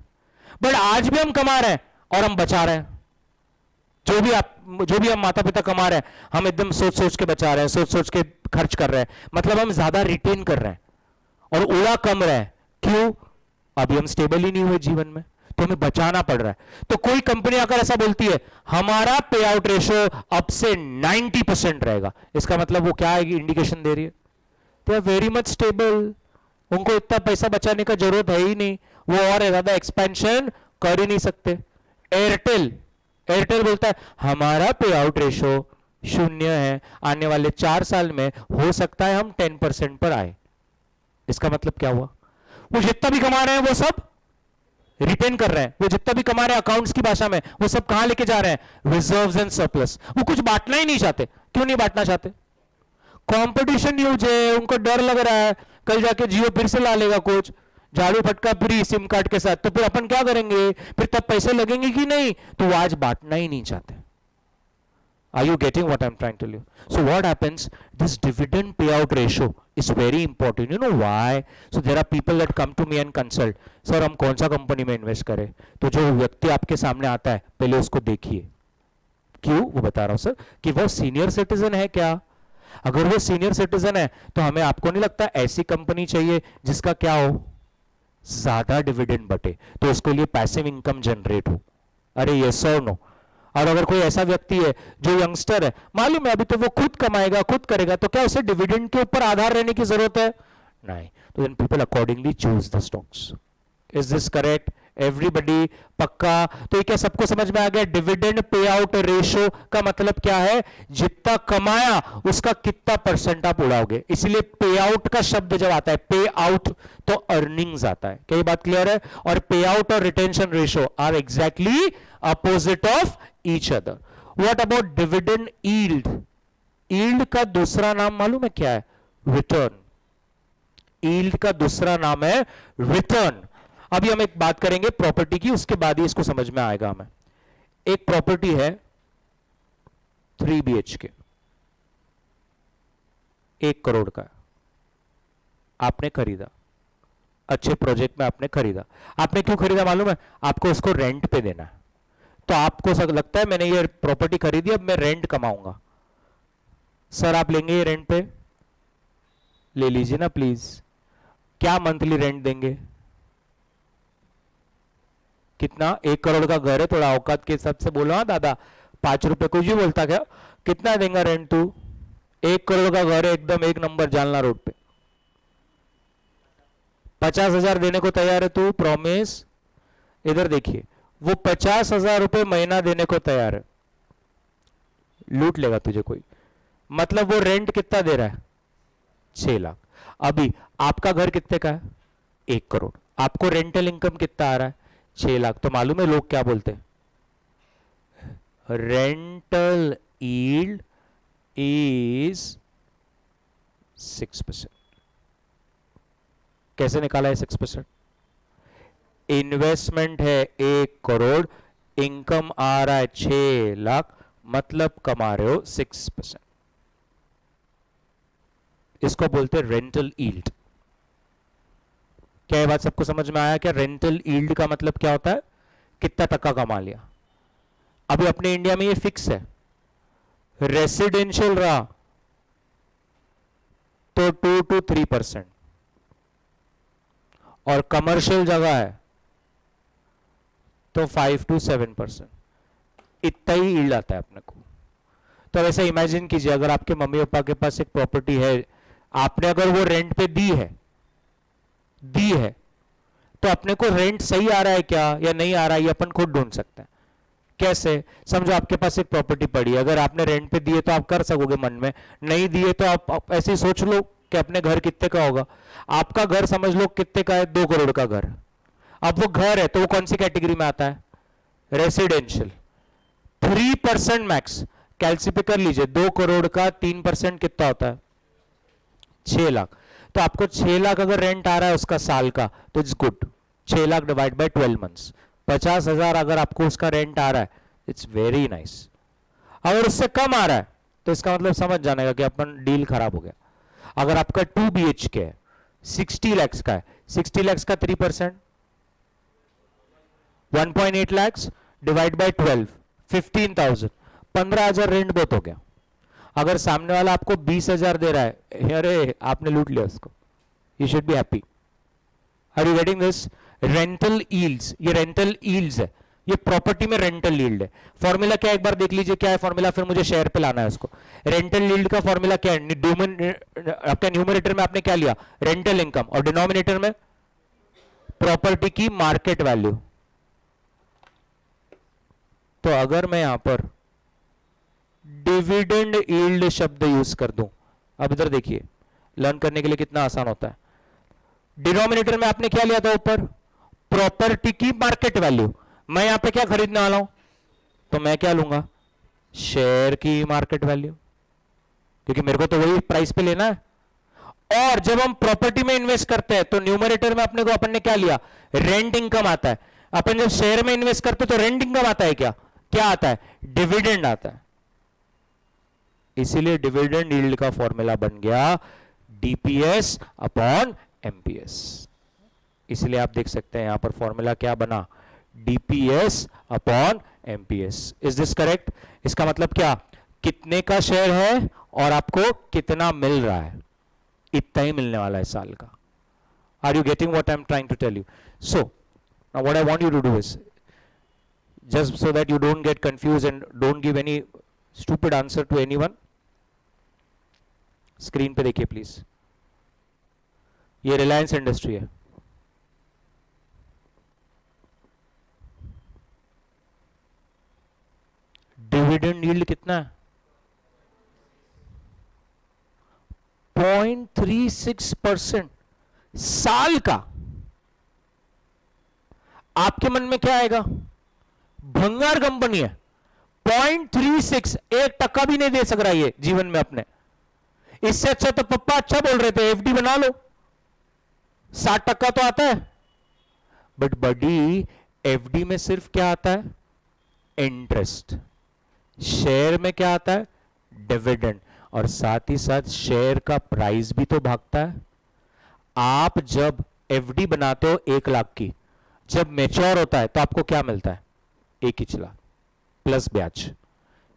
बट आज भी हम कमा रहे हैं और हम बचा रहे हैं. जो भी हम माता पिता कमा रहे हैं, हम एकदम सोच सोच के बचा रहे हैं, सोच सोच के खर्च कर रहे हैं, मतलब हम ज्यादा रिटेन कर रहे हैं और उड़ा कम रहे हैं. क्यों? अभी हम स्टेबल ही नहीं हुए जीवन में, तो हमें बचाना पड़ रहा है. तो कोई कंपनी आकर ऐसा बोलती है हमारा पे आउट रेशो अब से 90% रहेगा, इसका मतलब वो क्या इंडिकेशन दे रही है? They are very much stable, उनको इतना पैसा बचाने का जरूरत है ही नहीं, वो और ज्यादा एक्सपेंशन कर ही नहीं सकते. एयरटेल बोलता है हमारा पे आउट रेशो 0 है, आने वाले 4 साल में हो सकता है हम 10% पर आए. इसका मतलब क्या हुआ? वो जितना भी कमा रहे हैं वो सब रिटेन कर रहे हैं, वो जितना भी कमा रहे हैं अकाउंट्स की भाषा में, वो सब कहां लेके जा रहे हैं? Reserves and surplus. वो कुछ बांटना ही नहीं चाहते. क्यों नहीं बांटना चाहते? कंपटीशन यूज है, उनको डर लग रहा है कल जाके जियो फिर से ला लेगा कुछ झाड़ू फटका फ्री सिम कार्ड के साथ, तो फिर अपन क्या करेंगे, फिर तब पैसे लगेंगे कि नहीं, तो वो आज बांटना ही नहीं चाहते. Are you getting what I'm trying to tell you? So what happens, this dividend payout ratio is very important. You know why? So there are people that come to me and consult, sir हम कौन सा company में invest करें? तो जो व्यक्ति आपके सामने आता है पहले उसको देखिए. क्यों? वो बता रहा हूं सर कि वो सीनियर सिटीजन है क्या. अगर वो सीनियर सिटीजन है तो हमें, आपको नहीं लगता ऐसी कंपनी चाहिए जिसका क्या हो, ज्यादा डिविडेंड बटे, तो उसके लिए पैसिव इनकम जनरेट हो. अरे यस और नो? और अगर कोई ऐसा व्यक्ति है जो यंगस्टर है, मालूम है अभी तो वो खुद कमाएगा खुद करेगा, तो क्या उसे डिविडेंड के ऊपर आधार रहने की जरूरत है? नहीं. तो then people accordingly choose the stocks. Is this correct everybody? पक्का? तो ये क्या सबको समझ में आ गया? डिविडेंड पे आउट रेशो का मतलब क्या है? जितना कमाया उसका कितना परसेंट आप उड़ाओगे. इसलिए पे आउट का शब्द जब आता है, पे आउट तो अर्निंग्स आता है. क्या ये बात क्लियर है? और पे आउट और retention ratio are exactly opposite of each other. What about dividend yield? Yield का दूसरा नाम मालूम है क्या है? रिटर्न. यील्ड का दूसरा नाम है रिटर्न. अभी हम एक बात करेंगे प्रॉपर्टी की, उसके बाद ही इसको समझ में आएगा हमें. एक प्रॉपर्टी है 3 BHK, 1 करोड़ का. आपने खरीदा, अच्छे प्रोजेक्ट में आपने खरीदा. आपने क्यों खरीदा मालूम है? आपको उसको रेंट पे देना है. तो आपको लगता है मैंने ये प्रॉपर्टी खरीदी, अब मैं रेंट कमाऊंगा. सर आप लेंगे ये रेंट पे? ले लीजिए ना प्लीज. क्या मंथली रेंट देंगे? कितना? 1 करोड़ का घर है, थोड़ा औकात के हिसाब से बोलो. हाँ दादा, 5 रुपए कुछ भी बोलता क्या? कितना देंगे रेंट तू? 1 करोड़ का घर है, एकदम 1 नंबर जालना रोड पे. 50,000 देने को तैयार है तू? प्रॉमिस? इधर देखिए, वो 50,000 रुपए महीना देने को तैयार है. लूट लेगा तुझे कोई. मतलब वो रेंट कितना दे रहा है? 6 लाख. अभी आपका घर कितने का है? 1 करोड़. आपको रेंटल इनकम कितना आ रहा है? 6 लाख. तो मालूम है लोग क्या बोलते हैं? Rental yield is 6%. कैसे निकाला है 6%? इन्वेस्टमेंट है 1 करोड़, इनकम आ रहा है 6 लाख, मतलब कमा रहे हो 6%। इसको बोलते हैं रेंटल यील्ड। क्या ये बात सबको समझ में आया? क्या रेंटल यील्ड का मतलब क्या होता है? कितना टका कमा लिया। अभी अपने इंडिया में ये फिक्स है, रेसिडेंशियल रहा तो 2 to 3%, और कमर्शियल जगह है तो 5 to 7%। इतना ही यील्ड आता है अपने को। तो ऐसा इमेजिन कीजिए, अगर आपके मम्मी पापा के पास एक प्रॉपर्टी है, आपने अगर वो रेंट पे दी है तो अपने को रेंट सही आ रहा है क्या या नहीं आ रहा है, ये अपन खुद ढूंढ सकते हैं। कैसे? समझो आपके पास एक प्रॉपर्टी पड़ी है, अगर आपने रेंट पे दिए तो आप कर सकोगे मन में, नहीं दिए तो आप ऐसे ही सोच लो कि अपने घर कितने का होगा। आपका घर समझ लो कितने का है, 2 करोड़ का घर। अब वो घर है तो वो कौन सी कैटेगरी में आता है? रेसिडेंशियल। 3% मैक्स। कैलसी कर लीजिए, 2 करोड़ का 3% कितना होता है? 6 लाख। तो आपको 6 लाख अगर रेंट आ रहा है उसका साल का, तो it's good. 6 lakh divide by 12 months, 50,000 अगर आपको उसका रेंट आ रहा है, इट्स वेरी नाइस। अगर उससे कम आ रहा है तो इसका मतलब समझ जाने का कि अपन डील खराब हो गया। अगर आपका 2 BHK है, 60 लैक्स का है, 60 लैक्स का 3%, 1.8 लैक्स डिवाइड बाय 12, 15,000, 15,000 रेंट बहुत हो गया। अगर सामने वाला आपको 20,000 दे रहा है, अरे आपने लूट लिया उसको, you should be happy. Are you getting this? Rental yields, ये रेंटल यील्ड्स है, ये प्रॉपर्टी में रेंटल यील्ड है। फॉर्मूला क्या है एक बार देख लीजिए, क्या है फॉर्मूला, फिर मुझे शेयर पे लाना है उसको। रेंटल यील्ड का फॉर्मूला क्या है? आपका न्यूमरेटर में आपने क्या लिया? रेंटल इनकम, और डिनोमिनेटर में प्रॉपर्टी की मार्केट वैल्यू। तो अगर मैं यहां पर डिविडेंड यील्ड शब्द यूज कर दूं, अब इधर देखिए, लर्न करने के लिए कितना आसान होता है। डिनोमिनेटर में आपने क्या लिया था ऊपर? प्रॉपर्टी की मार्केट वैल्यू। मैं यहां पे क्या खरीदने वाला हूं? तो मैं क्या लूंगा? शेयर की मार्केट वैल्यू, क्योंकि मेरे को तो वही प्राइस पे लेना है। और जब हम प्रॉपर्टी में इन्वेस्ट करते हैं तो न्यूमरेटर में अपने को, अपन ने क्या लिया? रेंट इनकम आता है। अपन जब शेयर में इन्वेस्ट करते तो रेंट इनकम आता है क्या? क्या आता है? डिविडेंड आता है। इसीलिए डिविडेंड यील्ड का फॉर्मूला बन गया डीपीएस अपॉन एमपीएस। इसलिए आप देख सकते हैं यहां पर फॉर्मूला क्या बना? DPS upon MPS. Is this correct? इसका मतलब क्या? कितने का शेयर है और आपको कितना मिल रहा है, इतना ही मिलने वाला है साल का। Are you getting what I am trying to tell you? So now what I want you to do is, just so that you don't get confused and don't give any stupid answer to anyone, screen पे देखिए please. ये Reliance industry है, dividend yield कितना है? 0.36% साल का। आपके मन में क्या आएगा? भंगार कंपनी है, 0.36, 1% भी नहीं दे सक रहा ये जीवन में अपने। इससे अच्छा तो पप्पा अच्छा बोल रहे थे एफडी बना लो, 60% तो आता है। बट बडी, एफडी में सिर्फ क्या आता है? इंटरेस्ट। शेयर में क्या आता है? डिविडेंड। और साथ ही साथ शेयर का प्राइस भी तो भागता है। आप जब एफडी बनाते हो 1 लाख की, जब मैच्योर होता है तो आपको क्या मिलता है? 1 लाख प्लस ब्याज।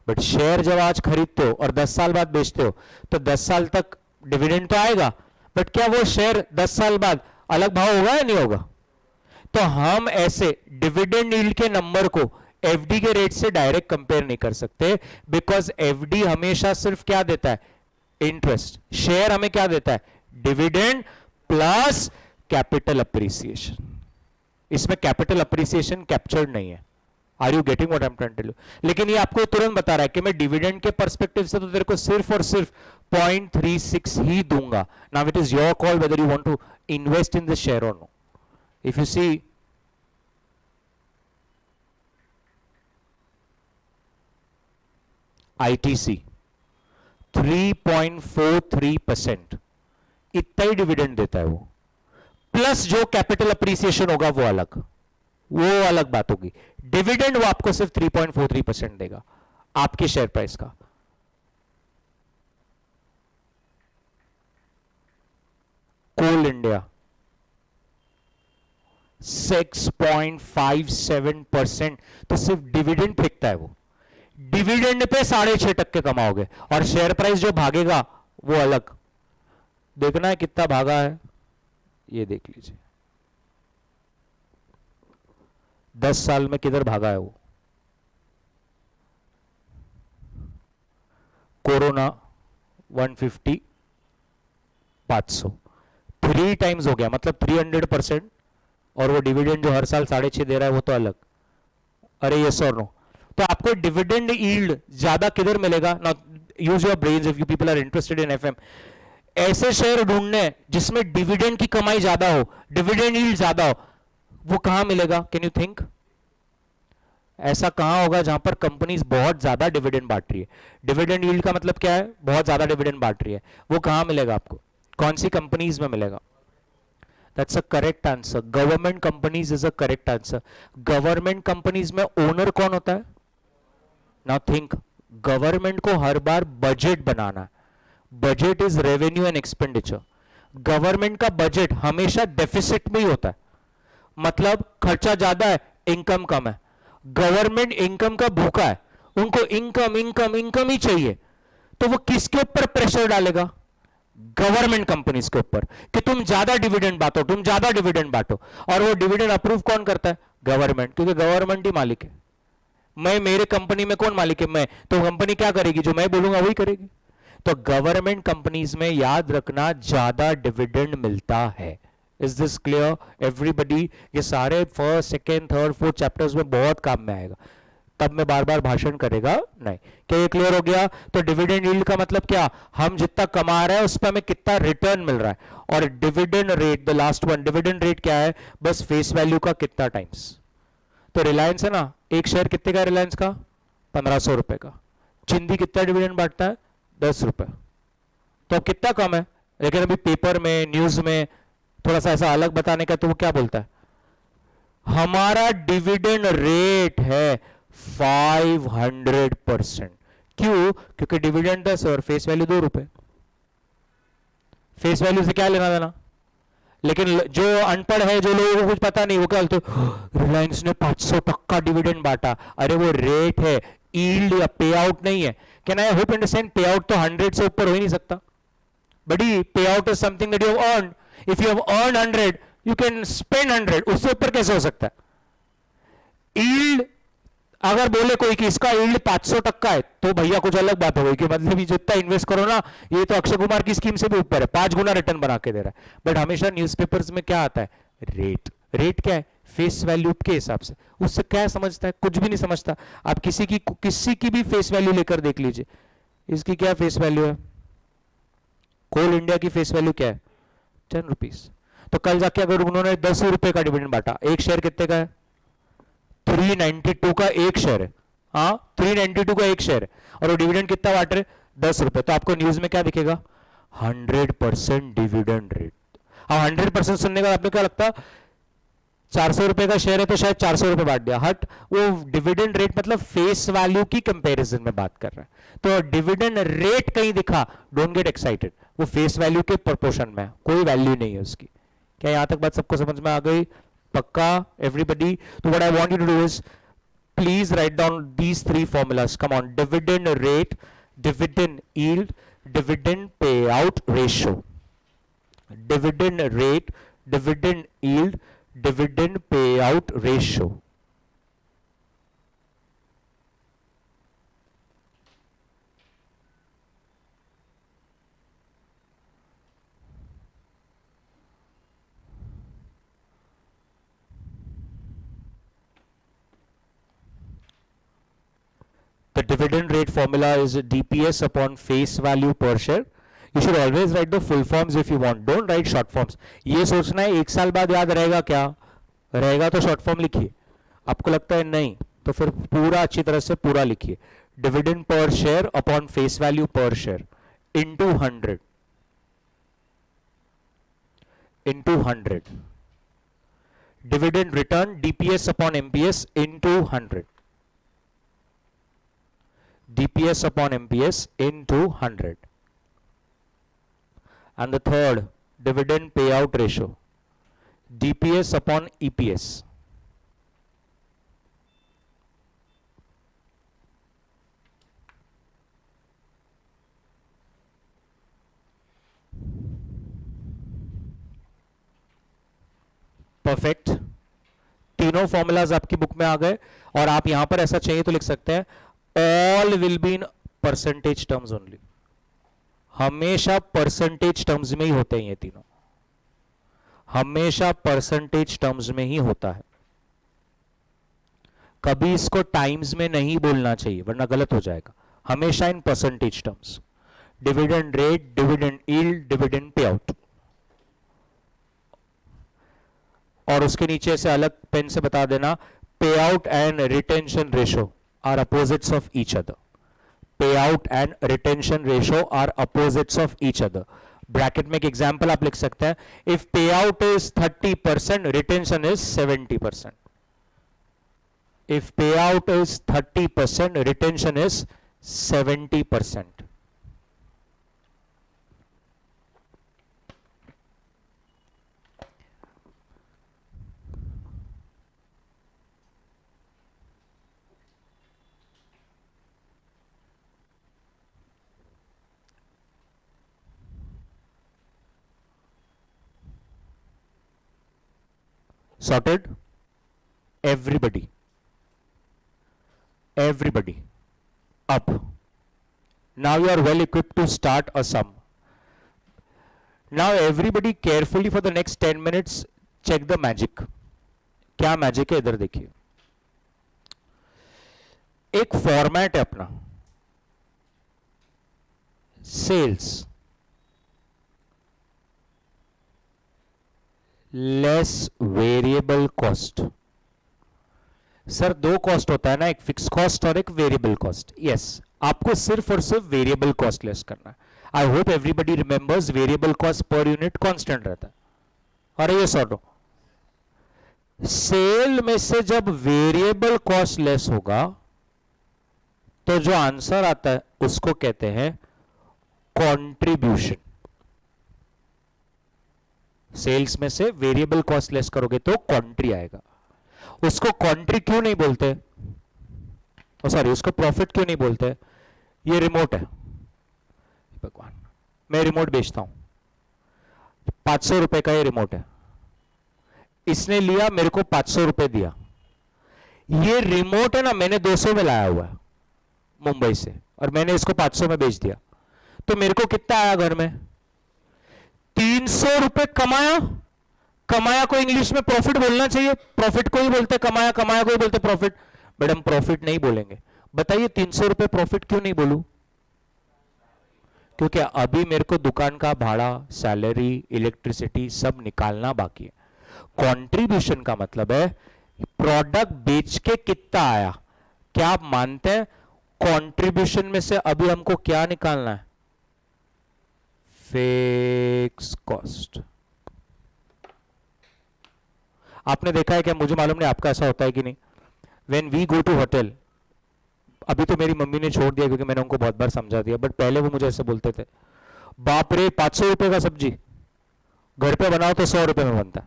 बट शेयर जब आज खरीदते हो और 10 साल बाद बेचते हो तो 10 साल तक डिविडेंड तो आएगा, बट क्या वो शेयर 10 साल बाद अलग भाव होगा या नहीं होगा? तो हम ऐसे डिविडेंड यील्ड के नंबर को एफडी के रेट से डायरेक्ट कंपेयर नहीं कर सकते, बिकॉज एफडी हमेशा सिर्फ क्या देता है? इंटरेस्ट। शेयर हमें क्या देता है? Dividend plus capital appreciation. इसमें कैपिटल अप्रिसिएशन कैप्चर्ड नहीं है। Are you getting what I am trying to tell you? लेकिन ये आपको तुरंत बता रहा है कि मैं डिविडेंड के पर्सपेक्टिव से तो तेरे को सिर्फ और सिर्फ 0.36 ही दूंगा। Now it is your call whether you want to invest in this share और no. If you see, ITC 3.43%, इतना ही डिविडेंड देता है वो, प्लस जो कैपिटल अप्रिसिएशन होगा वो अलग, वो अलग बात होगी। डिविडेंड वो आपको सिर्फ 3.43% देगा आपके शेयर प्राइस का। कोल इंडिया 6.57%, तो सिर्फ डिविडेंड फेंकता है वो। डिविडेंड पे 6.5% कमाओगे, और शेयर प्राइस जो भागेगा वो अलग। देखना है कितना भागा है, ये देख लीजिए 10 साल में किधर भागा है वो। कोरोना 150 500 3 टाइम्स हो गया, मतलब 300%। और वो डिविडेंड जो हर साल 6.5 दे रहा है वो तो अलग। अरे यस और नो? तो आपको डिविडेंड यील्ड ज्यादा किधर मिलेगा? Now use your brains if you people are interested in FM. ऐसे शेयर ढूंढने जिसमें डिविडेंड की कमाई ज्यादा हो, डिविडेंड यील्ड ज्यादा हो, वो कहां मिलेगा? Can you think? ऐसा कहां होगा जहां पर कंपनीज बहुत ज्यादा डिविडेंड बांट रही है? डिविडेंड यील्ड का मतलब क्या है? बहुत ज्यादा डिविडेंड बांट रही है। वो कहां मिलेगा आपको? कौन सी कंपनीज में मिलेगा? That's a correct answer. Government companies is a correct answer. Government companies में ओनर कौन होता है? Now think, गवर्नमेंट को हर बार बजट बनाना है। Budget is revenue and expenditure. Government का बजट हमेशा डेफिसिट में ही होता है, मतलब खर्चा ज्यादा है, इनकम कम है। गवर्नमेंट इनकम का भूखा है, उनको इनकम इनकम इनकम ही चाहिए, तो वो किसके ऊपर प्रेशर डालेगा? गवर्नमेंट कंपनीज के ऊपर, कि तुम ज्यादा डिविडेंड बांटो, तुम ज्यादा डिविडेंड बांटो। और वो डिविडेंड अप्रूव कौन करता है? गवर्नमेंट, क्योंकि गवर्नमेंट ही मालिक है। मैं, मेरे कंपनी में कौन मालिक है? मैं। तो कंपनी क्या करेगी? जो मैं बोलूंगा वही करेगी। तो गवर्नमेंट कंपनीज में याद रखना ज्यादा डिविडेंड मिलता है। Is this clear everybody? ये सारे first second third fourth chapters में बहुत काम में आएगा, तब मैं बार बार भाषण करेगा नहीं। क्या ये क्लियर हो गया? तो डिविडेंड यील्ड का मतलब क्या? हम जितना कमा रहे हैं उस पर हमें कितना रिटर्न मिल रहा है। और dividend rate, the last one, dividend rate क्या है? बस फेस वैल्यू का कितना टाइम्स। तो रिलायंस है ना, एक शेयर कितने का? रिलायंस का 1500 रुपए का। चिंदी कितना डिविडेंड बांटता है? 10 रुपए। तो कितना कम है, लेकिन अभी पेपर में, न्यूज में थोड़ा सा ऐसा अलग बताने का, तो वो क्या बोलता है? हमारा डिविडेंड रेट है 500%। क्यों? क्योंकि डिविडेंड 10 और फेस वैल्यू 2 रुपए। फेस वैल्यू से क्या लेना देना? लेकिन जो अनपढ़ है, जो लोगों को कुछ पता नहीं, वो क्या बोलते? रिलायंस ने 500% डिविडेंड बांटा। अरे वो रेट है, यील्ड या पे आउट नहीं है। Can I hope understand? पे आउट तो 100 से ऊपर हो ही नहीं सकता बड़ी। पे out is something that you have earned. If you have earned 100, you can spend 100। उससे ऊपर कैसे हो सकता है? यील्ड अगर बोले कोई कि इसका यील्ड 500% है, तो भैया कुछ अलग बात हो गई, कि मतलब ये जितना इन्वेस्ट करो ना, ये तो अक्षय कुमार की स्कीम से भी ऊपर है, 5 गुना रिटर्न बना के दे रहा है। बट हमेशा न्यूज़पेपर्स में क्या आता है? रेट। रेट क्या है? फेस वैल्यू के हिसाब से। उससे क्या समझता है? कुछ भी नहीं समझता। आप किसी की भी फेस वैल्यू लेकर देख लीजिए। इसकी क्या फेस वैल्यू है? कोल इंडिया की फेस वैल्यू क्या है? 10 रुपीज। तो कल जाके अगर उन्होंने 10 रुपए का डिविडेंड बांटा, एक शेयर कितने का है? 392 का एक शेयर है। हाँ, 392 का एक शेयर है, और वो डिविडेंड कितना बांट रहे? 10 रुपए। तो आपको न्यूज में क्या दिखेगा? 100% डिविडेंड रेट। अब 100% सुनने का आपने क्या लगता? 400 रुपए का शेयर है तो शायद 400 रुपए बांट दिया। हट, वो डिविडेंड रेट मतलब फेस वैल्यू की कंपैरिजन में बात कर रहा है। तो डिविडेंड रेट कहीं दिखा, डोंट गेट एक्साइटेड, वो फेस वैल्यू के प्रोपोर्शन में, कोई वैल्यू नहीं है उसकी। क्या यहां तक बात सबको समझ में आ गई? पक्का एवरीबडी? तो what I want you to do is please write down these 3 formulas. Come on, dividend rate, dividend yield, dividend pay out ratio. Dividend rate, dividend yield, dividend payout ratio. The dividend rate formula is DPS upon face value per share. You should always write the full forms if you want. Don't write short forms. ये सोचना है 1 साल बाद याद रहेगा क्या? रहेगा तो शॉर्ट फॉर्म लिखिए। आपको लगता है नहीं, तो फिर पूरा अच्छी तरह से पूरा लिखिए। Dividend per share upon face value per share into 100 into 100। dividend return DPS upon MPS into 100. DPS upon MPS into 100. And the third, dividend payout ratio, DPS upon EPS. Perfect, तीनों फॉर्मूलाज आपकी book में आ गए और आप यहां पर ऐसा चाहिए तो लिख सकते हैं all will be in percentage terms only. हमेशा परसेंटेज टर्म्स में ही होते हैं ये तीनों, हमेशा परसेंटेज टर्म्स में ही होता है. कभी इसको टाइम्स में नहीं बोलना चाहिए वरना गलत हो जाएगा. हमेशा in percentage terms. Dividend rate, dividend yield, dividend pay out. और उसके नीचे से अलग पेन से बता देना, pay out and retention ratio are opposites of each other. Pay out and retention ratio are opposites of each other. Bracket में एक एग्जांपल आप लिख सकते हैं, if pay out is 30%, retention is 70%. If payout is 30%, retention is 70%. Sorted? Everybody. Everybody up. Now you are well equipped to start a sum. Now everybody carefully for the next 10 minutes check the magic. क्या magic है इधर देखिए. एक format है अपना, sales less variable cost. Sir दो cost होता है ना, एक फिक्स कॉस्ट और एक वेरिएबल कॉस्ट. यस, आपको सिर्फ और सिर्फ वेरिएबल कॉस्ट लेस करना है. I hope everybody remembers variable cost per unit constant रहता है. अरे ये सॉर्ट सेल में से जब वेरिएबल कॉस्ट लेस होगा तो जो आंसर आता है उसको कहते हैं कंट्रीब्यूशन. सेल्स में से वेरिएबल कॉस्ट लेस करोगे तो कॉन्ट्री आएगा. उसको कॉन्ट्री क्यों नहीं बोलते, सॉरी उसको प्रॉफिट क्यों नहीं बोलते? ये रिमोट है. भगवान, मैं रिमोट बेचता हूं, 500 रुपए का ये रिमोट है. इसने लिया, मेरे को 500 रुपए दिया. ये रिमोट है ना, मैंने 200 में लाया हुआ है मुंबई से और मैंने इसको 500 में बेच दिया. तो मेरे को कितना आया घर में? 300 रुपए कमाया. कमाया को इंग्लिश में प्रॉफिट बोलना चाहिए. प्रॉफिट को ही बोलते कमाया, कमाया को ही बोलते प्रॉफिट. बट हम प्रॉफिट नहीं बोलेंगे. बताइए 300 रुपए प्रॉफिट क्यों नहीं बोलूं? क्योंकि अभी मेरे को दुकान का भाड़ा, सैलरी, इलेक्ट्रिसिटी सब निकालना बाकी है. कंट्रीब्यूशन का मतलब है प्रोडक्ट बेच के कितना आया. क्या आप मानते हैं कंट्रीब्यूशन में से अभी हमको क्या निकालना है? Fix cost. आपने देखा है क्या? मुझे मालूम नहीं आपका ऐसा होता है कि नहीं. When we go to hotel, अभी तो मेरी मम्मी ने छोड़ दिया क्योंकि मैंने उनको बहुत बार समझा दिया, बट पहले वो मुझे ऐसे बोलते थे, बाप रे 500 रुपए का सब्जी घर पे बनाओ तो 100 रुपए में बनता है.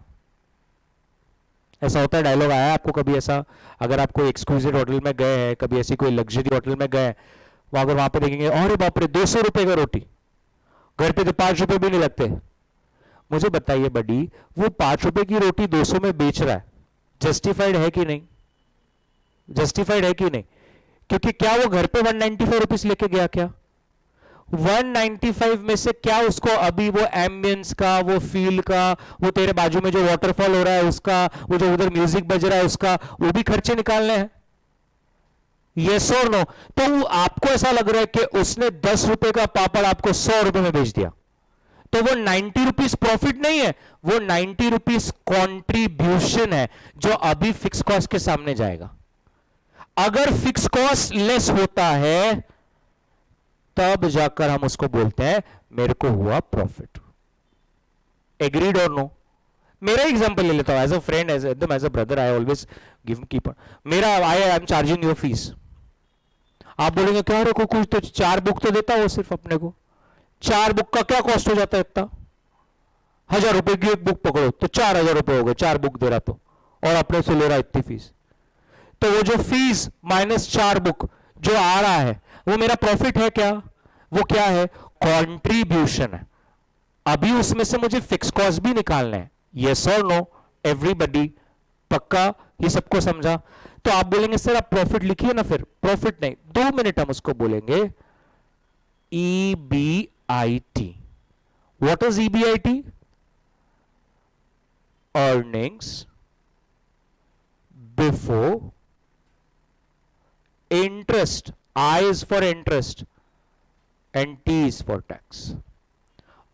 ऐसा होता है. डायलॉग आया आपको कभी ऐसा? अगर आप कोई एक्सक्लूसिव होटल में गए हैं, कभी ऐसी कोई लग्जरी होटल में गए, अगर वहां पे देखेंगे अरे बाप रे 200 रुपए का रोटी, घर पे तो 5 रुपए भी नहीं लगते. मुझे बताइए बडी, वो 5 रुपए की रोटी 200 में बेच रहा है, जस्टिफाइड है कि नहीं? जस्टिफाइड है कि नहीं? क्योंकि क्या वो घर पे 195 रुपीज लेके गया? क्या 195 में से क्या उसको अभी वो एम्बियंस का, वो फील का, वो तेरे बाजू में जो वाटरफॉल हो रहा है उसका, वो जो उधर म्यूजिक बज रहा है उसका, वो भी खर्चे निकालने हैं? यस और नो? तो आपको ऐसा लग रहा है कि उसने 10 रुपए का पापड़ आपको 100 रुपए में बेच दिया, तो वो 90 रुपीज प्रॉफिट नहीं है, वो 90 रुपीज कॉन्ट्रीब्यूशन है जो अभी फिक्स कॉस्ट के सामने जाएगा. अगर फिक्स कॉस्ट लेस होता है तब जाकर हम उसको बोलते हैं मेरे को हुआ प्रॉफिट. एग्रीड और नो? मेरा एग्जांपल ले लेता हूं, एज अ फ्रेंड, एज एकदम as a brother, I always give keep मेरा, I am charging your fees. आप बोलेंगे क्या रखो कुछ तो 4 बुक तो देता हो सिर्फ अपने को, 4 बुक का क्या कॉस्ट हो जाता है इतना, 1000 रुपए की एक बुक पकड़ो तो 4000 रुपए हो गए, 4 बुक दे रहा तो, और अपने से ले रहा इतनी फीस। तो वो जो फीस माइनस 4 बुक जो आ रहा है वो मेरा प्रॉफिट है क्या, वो क्या है, कंट्रीब्यूशन है। अभी उसमें से मुझे फिक्स कॉस्ट भी निकालना है, यस और नो, एवरीबॉडी, पक्का, ये सबको समझा। तो आप बोलेंगे सर आप प्रॉफिट लिखिए ना, फिर प्रॉफिट नहीं, 2 मिनट हम उसको बोलेंगे EBIT। What is EBIT? earnings before interest. I is for interest and T is for tax.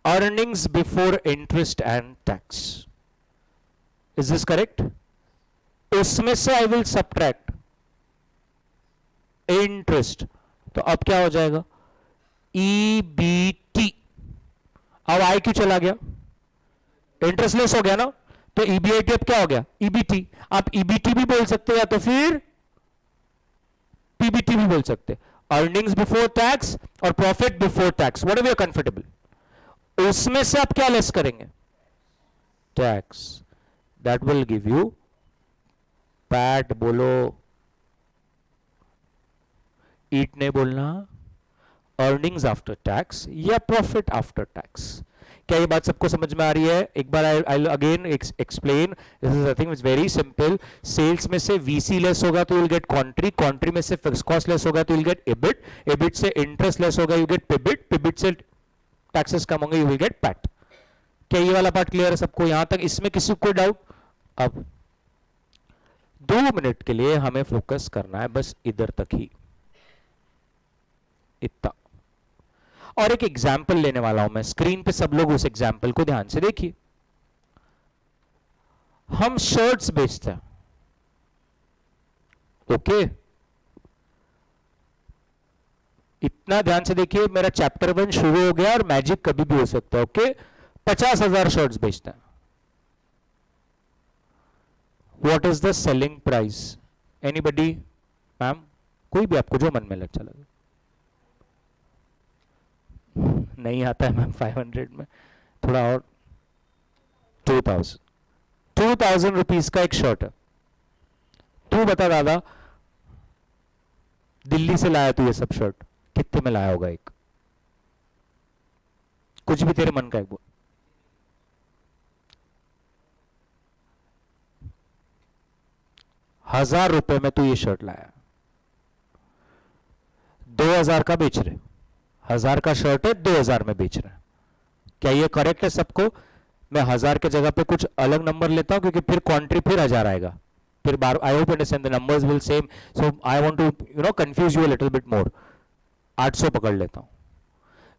Earnings before interest and tax. Is this correct? उसमें से I will subtract interest, तो अब क्या हो जाएगा, EBT। अब I क्यों चला गया, इंटरेस्ट लेस हो गया ना, तो EBIT अब क्या हो गया, EBT। आप EBT भी बोल सकते हैं या तो फिर PBT भी बोल सकते, अर्निंग्स बिफोर टैक्स और profit before tax, what ever you comfortable. उसमें से आप क्या लेस करेंगे, tax, that will give you PAT. बोलो, ईट नहीं बोलना, अर्निंग्स आफ्टर टैक्स या प्रॉफिट आफ्टर टैक्स। क्या ये बात सबको समझ में आ रही है? एक बार I again explain, this is I think it's very simple. Sales में से VC लेस होगा तो you will get contri, contri में से फिक्स कॉस्ट लेस होगा तो you will get EBIT, EBIT से इंटरेस्ट लेस होगा यू गेट PIBIT, PIBIT से टैक्सेस कम होंगे यू विल गेट पैट। क्या ये वाला पार्ट क्लियर है सबको यहां तक? इसमें किसी को डाउट? अब 2 मिनट के लिए हमें फोकस करना है बस इधर तक ही, इतना। और एक एग्जाम्पल लेने वाला हूं मैं, स्क्रीन पे सब लोग उस एग्जाम्पल को ध्यान से देखिए। हम शर्ट्स बेचते हैं, ओके? इतना ध्यान से देखिए, मेरा चैप्टर 1 शुरू हो गया और मैजिक कभी भी हो सकता है, ओके? 50,000 शर्ट्स बेचते हैं। What is the selling price? Anybody? Ma'am, कोई भी आपको जो मन में अच्छा लगे। नहीं आता है मैम 500 में, थोड़ा और, 2000 रुपीज का एक शर्ट है। तू बता दादा, दिल्ली से लाया तू ये सब शर्ट, कितने में लाया होगा एक? कुछ भी तेरे मन का एक बोल। ₹1000 में तू ये शर्ट लाया, 2000 का बेच रहे, 1000 का शर्ट है 2000 में बेच रहे हैं। क्या ये करेक्ट है सबको? मैं 1000 के जगह पे कुछ अलग नंबर लेता हूं क्योंकि फिर कॉन्ट्री फिर 1000 आएगा, फिर बार, I hope understand the numbers will same, so I want to confuse you a little bit more. 800 पकड़ लेता हूं,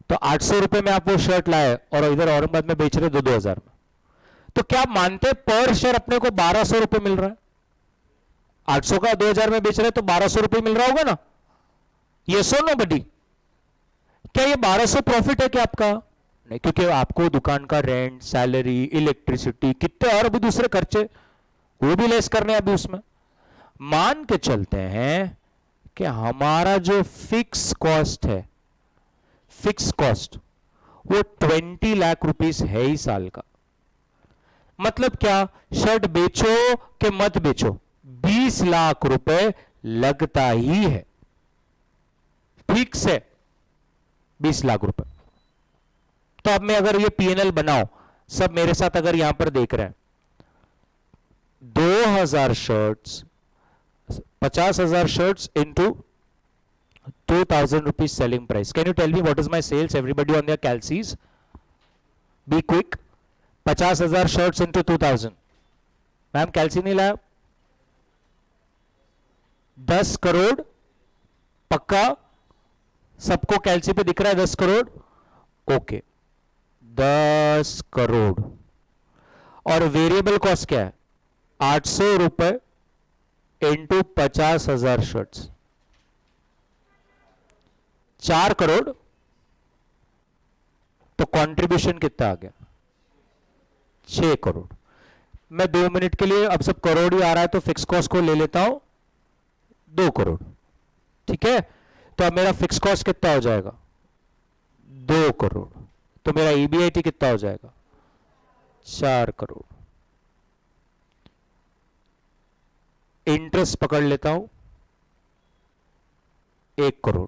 तो 800 रुपए में आप वो शर्ट लाए और इधर औरंगाबाद में बेच रहे 2000 में, तो क्या आप मानते पर शेयर अपने को 1200 रुपए मिल रहा है? 800 का 2000 में बेच रहे तो 1200 रुपए मिल रहा होगा ना? ये सो नो बडी, क्या ये 1200 प्रॉफिट है क्या आपका? नहीं, क्योंकि आपको दुकान का रेंट, सैलरी, इलेक्ट्रिसिटी, कितने और भी दूसरे खर्चे वो भी लेस करने अभी उसमें। मान के चलते हैं कि हमारा जो फिक्स कॉस्ट है, फिक्स कॉस्ट वो 20 लाख रुपीस है ही साल का। मतलब क्या, शर्ट बेचो कि मत बेचो 20 लाख रुपए लगता ही है, फिक्स है 20 लाख रुपए। तो अब मैं अगर ये P&L बनाओ, सब मेरे साथ अगर यहां पर देख रहे हैं, 2000 shirts, 50,000 shirts into 2000 rupees selling price. Can you tell me what is my sales? Everybody on their calcies, be quick. 50,000 shirts into 2000. Ma'am कैलसी नहीं लाया? 10 करोड़ पक्का? सबको कैलसी पे दिख रहा है 10 करोड़? ओके, 10 करोड़। और वेरिएबल कॉस्ट क्या है? 800 रुपए इंटू 50,000 शर्ट्स, 4 करोड़। तो कंट्रीब्यूशन कितना आ गया? 6 करोड़। मैं 2 मिनट के लिए, अब सब करोड़ ही आ रहा है तो फिक्स कॉस्ट को ले लेता हूं 2 करोड़, ठीक है। तो अब मेरा फिक्स कॉस्ट कितना हो जाएगा 2 करोड़, तो मेरा ईबीआईटी कितना हो जाएगा 4 करोड़। इंटरेस्ट पकड़ लेता हूं 1 करोड़,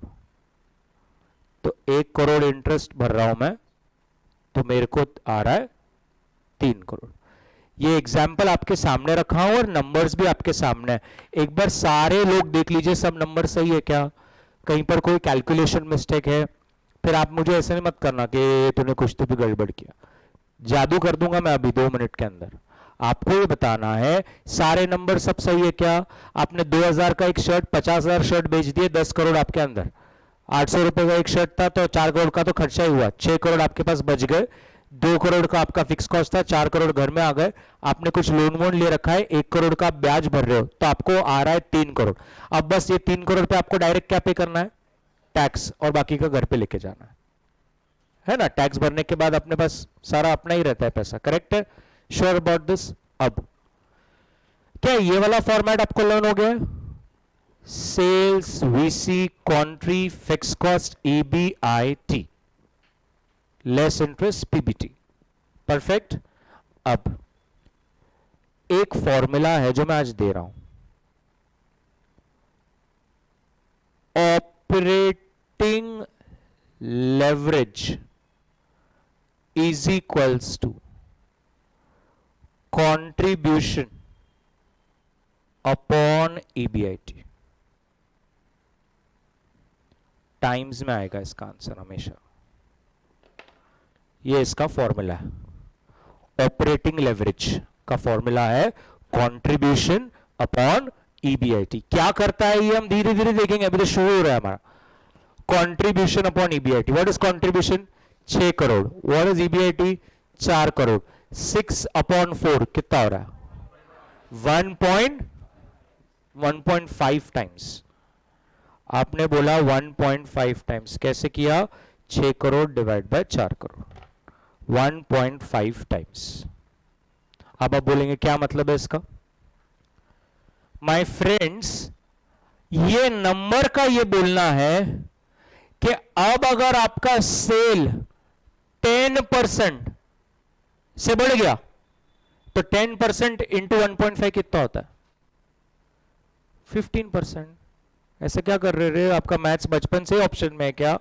तो 1 करोड़ इंटरेस्ट भर रहा हूं मैं, तो मेरे को आ रहा है 3 करोड़। ये एग्जाम्पल आपके सामने रखा हूं और नंबर्स भी आपके सामने है। एक बार सारे लोग देख लीजिए सब नंबर सही है क्या, कहीं पर कोई कैलकुलेशन मिस्टेक है। फिर आप मुझे ऐसे नहीं मत करना कि तूने कुछ तो भी गड़बड़ किया, जादू कर दूंगा मैं अभी 2 मिनट के अंदर। आपको ये बताना है सारे नंबर सब सही है क्या। आपने 2000 का एक शर्ट 50,000 शर्ट बेच दिए 10 करोड़ आपके अंदर, 800 रुपए का एक शर्ट था तो 4 करोड़ का तो खर्चा ही हुआ, 6 करोड़ आपके पास बच गए। 2 करोड़ का आपका फिक्स कॉस्ट था, 4 करोड़ घर में आ गए। आपने कुछ लोन वोन ले रखा है, 1 करोड़ का ब्याज भर रहे हो, तो आपको आ रहा है 3 करोड़। अब बस ये 3 करोड़ पे आपको डायरेक्ट क्या पे करना है, टैक्स, और बाकी का घर पे लेके जाना है ना। टैक्स भरने के बाद अपने पास सारा अपना ही रहता है पैसा, करेक्ट है, श्योर अबाउट दिस। अब क्या ये वाला फॉर्मेट आपको लर्न हो गया, sales, VC, contri, fix cost, EBIT, less interest, PBT, perfect. अब एक फॉर्मूला है जो मैं आज दे रहा हूं, operating leverage is equals to contribution upon EBIT, times में आएगा इसका आंसर हमेशा। ये इसका फॉर्मूला है, ऑपरेटिंग लेवरेज का फॉर्मूला है कंट्रीब्यूशन अपॉन ईबीआईटी। क्या करता है ये हम धीरे धीरे देखेंगे, अभी तो शुरू हो रहा है हमारा। Contribution upon EBIT, what is contribution 6 crore, what is EBIT 4 crore, 6 upon 4 कितना हो रहा है 1.5 टाइम्स। आपने बोला 1.5 टाइम्स, कैसे किया, 6 crore divide bye 4 crore, 1.5 times. अब आप बोलेंगे क्या मतलब है इसका, माय फ्रेंड्स ये नंबर का ये बोलना है कि अब अगर आपका सेल 10% से बढ़ गया तो 10% इंटू 1.5 कितना होता है 15%। ऐसे क्या कर रहे रे, आपका मैथ्स बचपन से ऑप्शन में है क्या,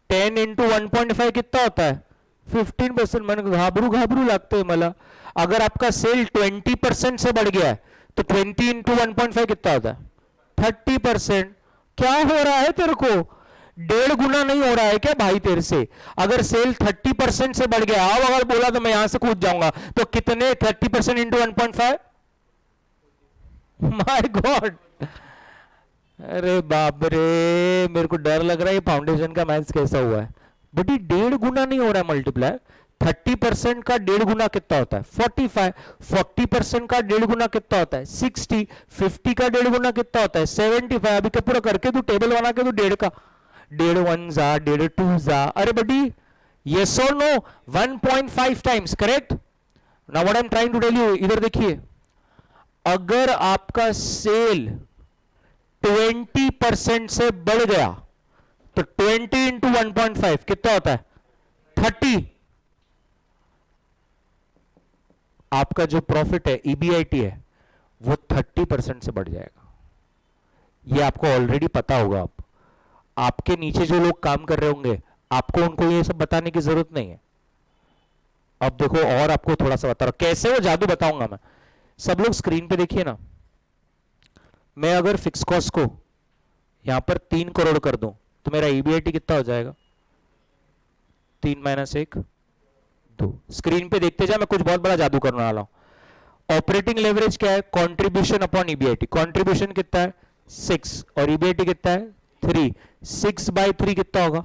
10 इंटू 1.5 कितना होता है 15%। मैंने घाबरू लगते है मला। अगर आपका सेल 20% से बढ़ गया है तो 20 इंटू 1.5 कितना होता है 30%। क्या हो रहा है तेरे को, 1.5 गुना नहीं हो रहा है क्या भाई तेरे से। अगर सेल 30% से बढ़ गया, अब अगर बोला तो मैं यहां से कूद जाऊंगा, तो कितने 30% इंटू 1.5, माय गॉड, अरे बाप रे, मेरे को डर लग रहा है ये फाउंडेशन का मैथ्स कैसा हुआ है। बट ये 1.5 गुना नहीं हो रहा है मल्टीप्लाई। 30% का 1.5 गुना कितना होता है 45, 40% का 1.5 गुना कितना होता है 60, 50 का 1.5 गुना कितना होता है 75। अभी का पूरा करके तू टेबल बना के तू 1.5 का, 1.5 1 जा, 1.5 2 जा, अरे बडी यस और no 1.5 times, correct. Now what I am trying to tell you, इधर देखिए, अगर आपका सेल 20% से बढ़ गया तो 20 इंटू 1.5 कितना होता है 30। आपका जो प्रॉफिट है ईबीआईटी है वो 30% से बढ़ जाएगा। ये आपको ऑलरेडी पता होगा। आप आपके नीचे जो लोग काम कर रहे होंगे आपको उनको ये सब बताने की जरूरत नहीं है। अब देखो और आपको थोड़ा सा बता रहा हूं कैसे वो जादू बताऊंगा मैं। सब लोग स्क्रीन पे देखिए ना, मैं अगर फिक्स कॉस्ट को यहां पर 3 करोड़ कर दूं तो मेरा ईबीआईटी कितना हो जाएगा 3 माइनस 1 2। स्क्रीन पे देखते जाए, मैं कुछ बहुत बड़ा जादू करने वाला हूं। ऑपरेटिंग लेवरेज क्या है, कंट्रीब्यूशन अपॉन ईबीआईटी। कंट्रीब्यूशन कितना है 6 और ईबीआईटी कितना है 3। 6/3 कितना होगा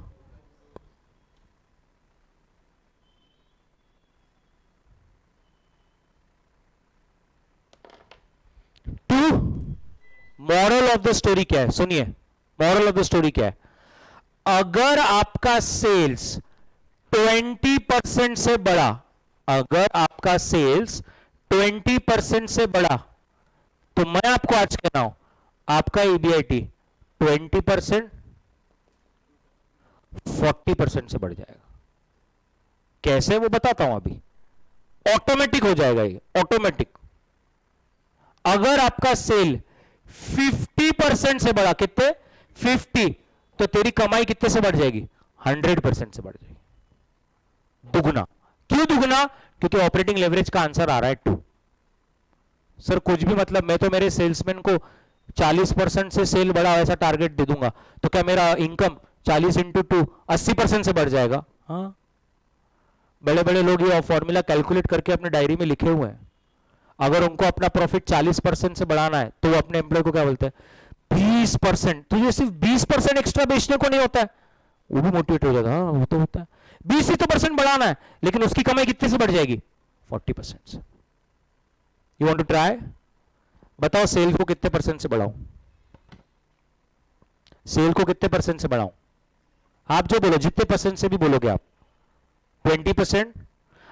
2। मॉरल ऑफ द स्टोरी क्या है, सुनिए, मॉरल ऑफ द स्टोरी क्या है, अगर आपका सेल्स 20% से बढ़ा, अगर आपका सेल्स 20% से बढ़ा, तो मैं आपको आज कह रहा हूं आपका ईबीआईटी 20% 40% से बढ़ जाएगा। कैसे वो बताता हूं अभी। ऑटोमेटिक हो जाएगा ये, ऑटोमेटिक। अगर आपका सेल 50% से बढ़ा, कितने 50, तो तेरी कमाई कितने से बढ़ जाएगी 100% से बढ़ जाएगी, दुगना। क्यों दुगना? क्योंकि ऑपरेटिंग लेवरेज का आंसर आ रहा है 2। सर कुछ भी मतलब, मैं तो मेरे सेल्समैन को 40% से सेल बढ़ा ऐसा टारगेट दे दूंगा, तो क्या मेरा इनकम 40 इंटू 2 80% से बढ़ जाएगा? हाँ, बड़े बड़े लोग ये फॉर्मूला कैलकुलेट करके अपने डायरी में लिखे हुए हैं। अगर उनको अपना प्रॉफिट 40% से बढ़ाना है तो वो अपने एम्प्लॉय को क्या बोलते हैं 20%। तो ये सिर्फ 20% एक्स्ट्रा बेचने को नहीं होता है, वो भी मोटिवेट हो जाता है। हाँ वो तो होता है, 20 ही तो परसेंट बढ़ाना है, लेकिन उसकी कमाई कितने से बढ़ जाएगी 40% से। You want to try? बताओ सेल को कितने परसेंट से बढ़ाऊं, सेल को कितने परसेंट से बढ़ाऊं? आप जो बोलो, जितने परसेंट से भी बोलोगे आप, 20%।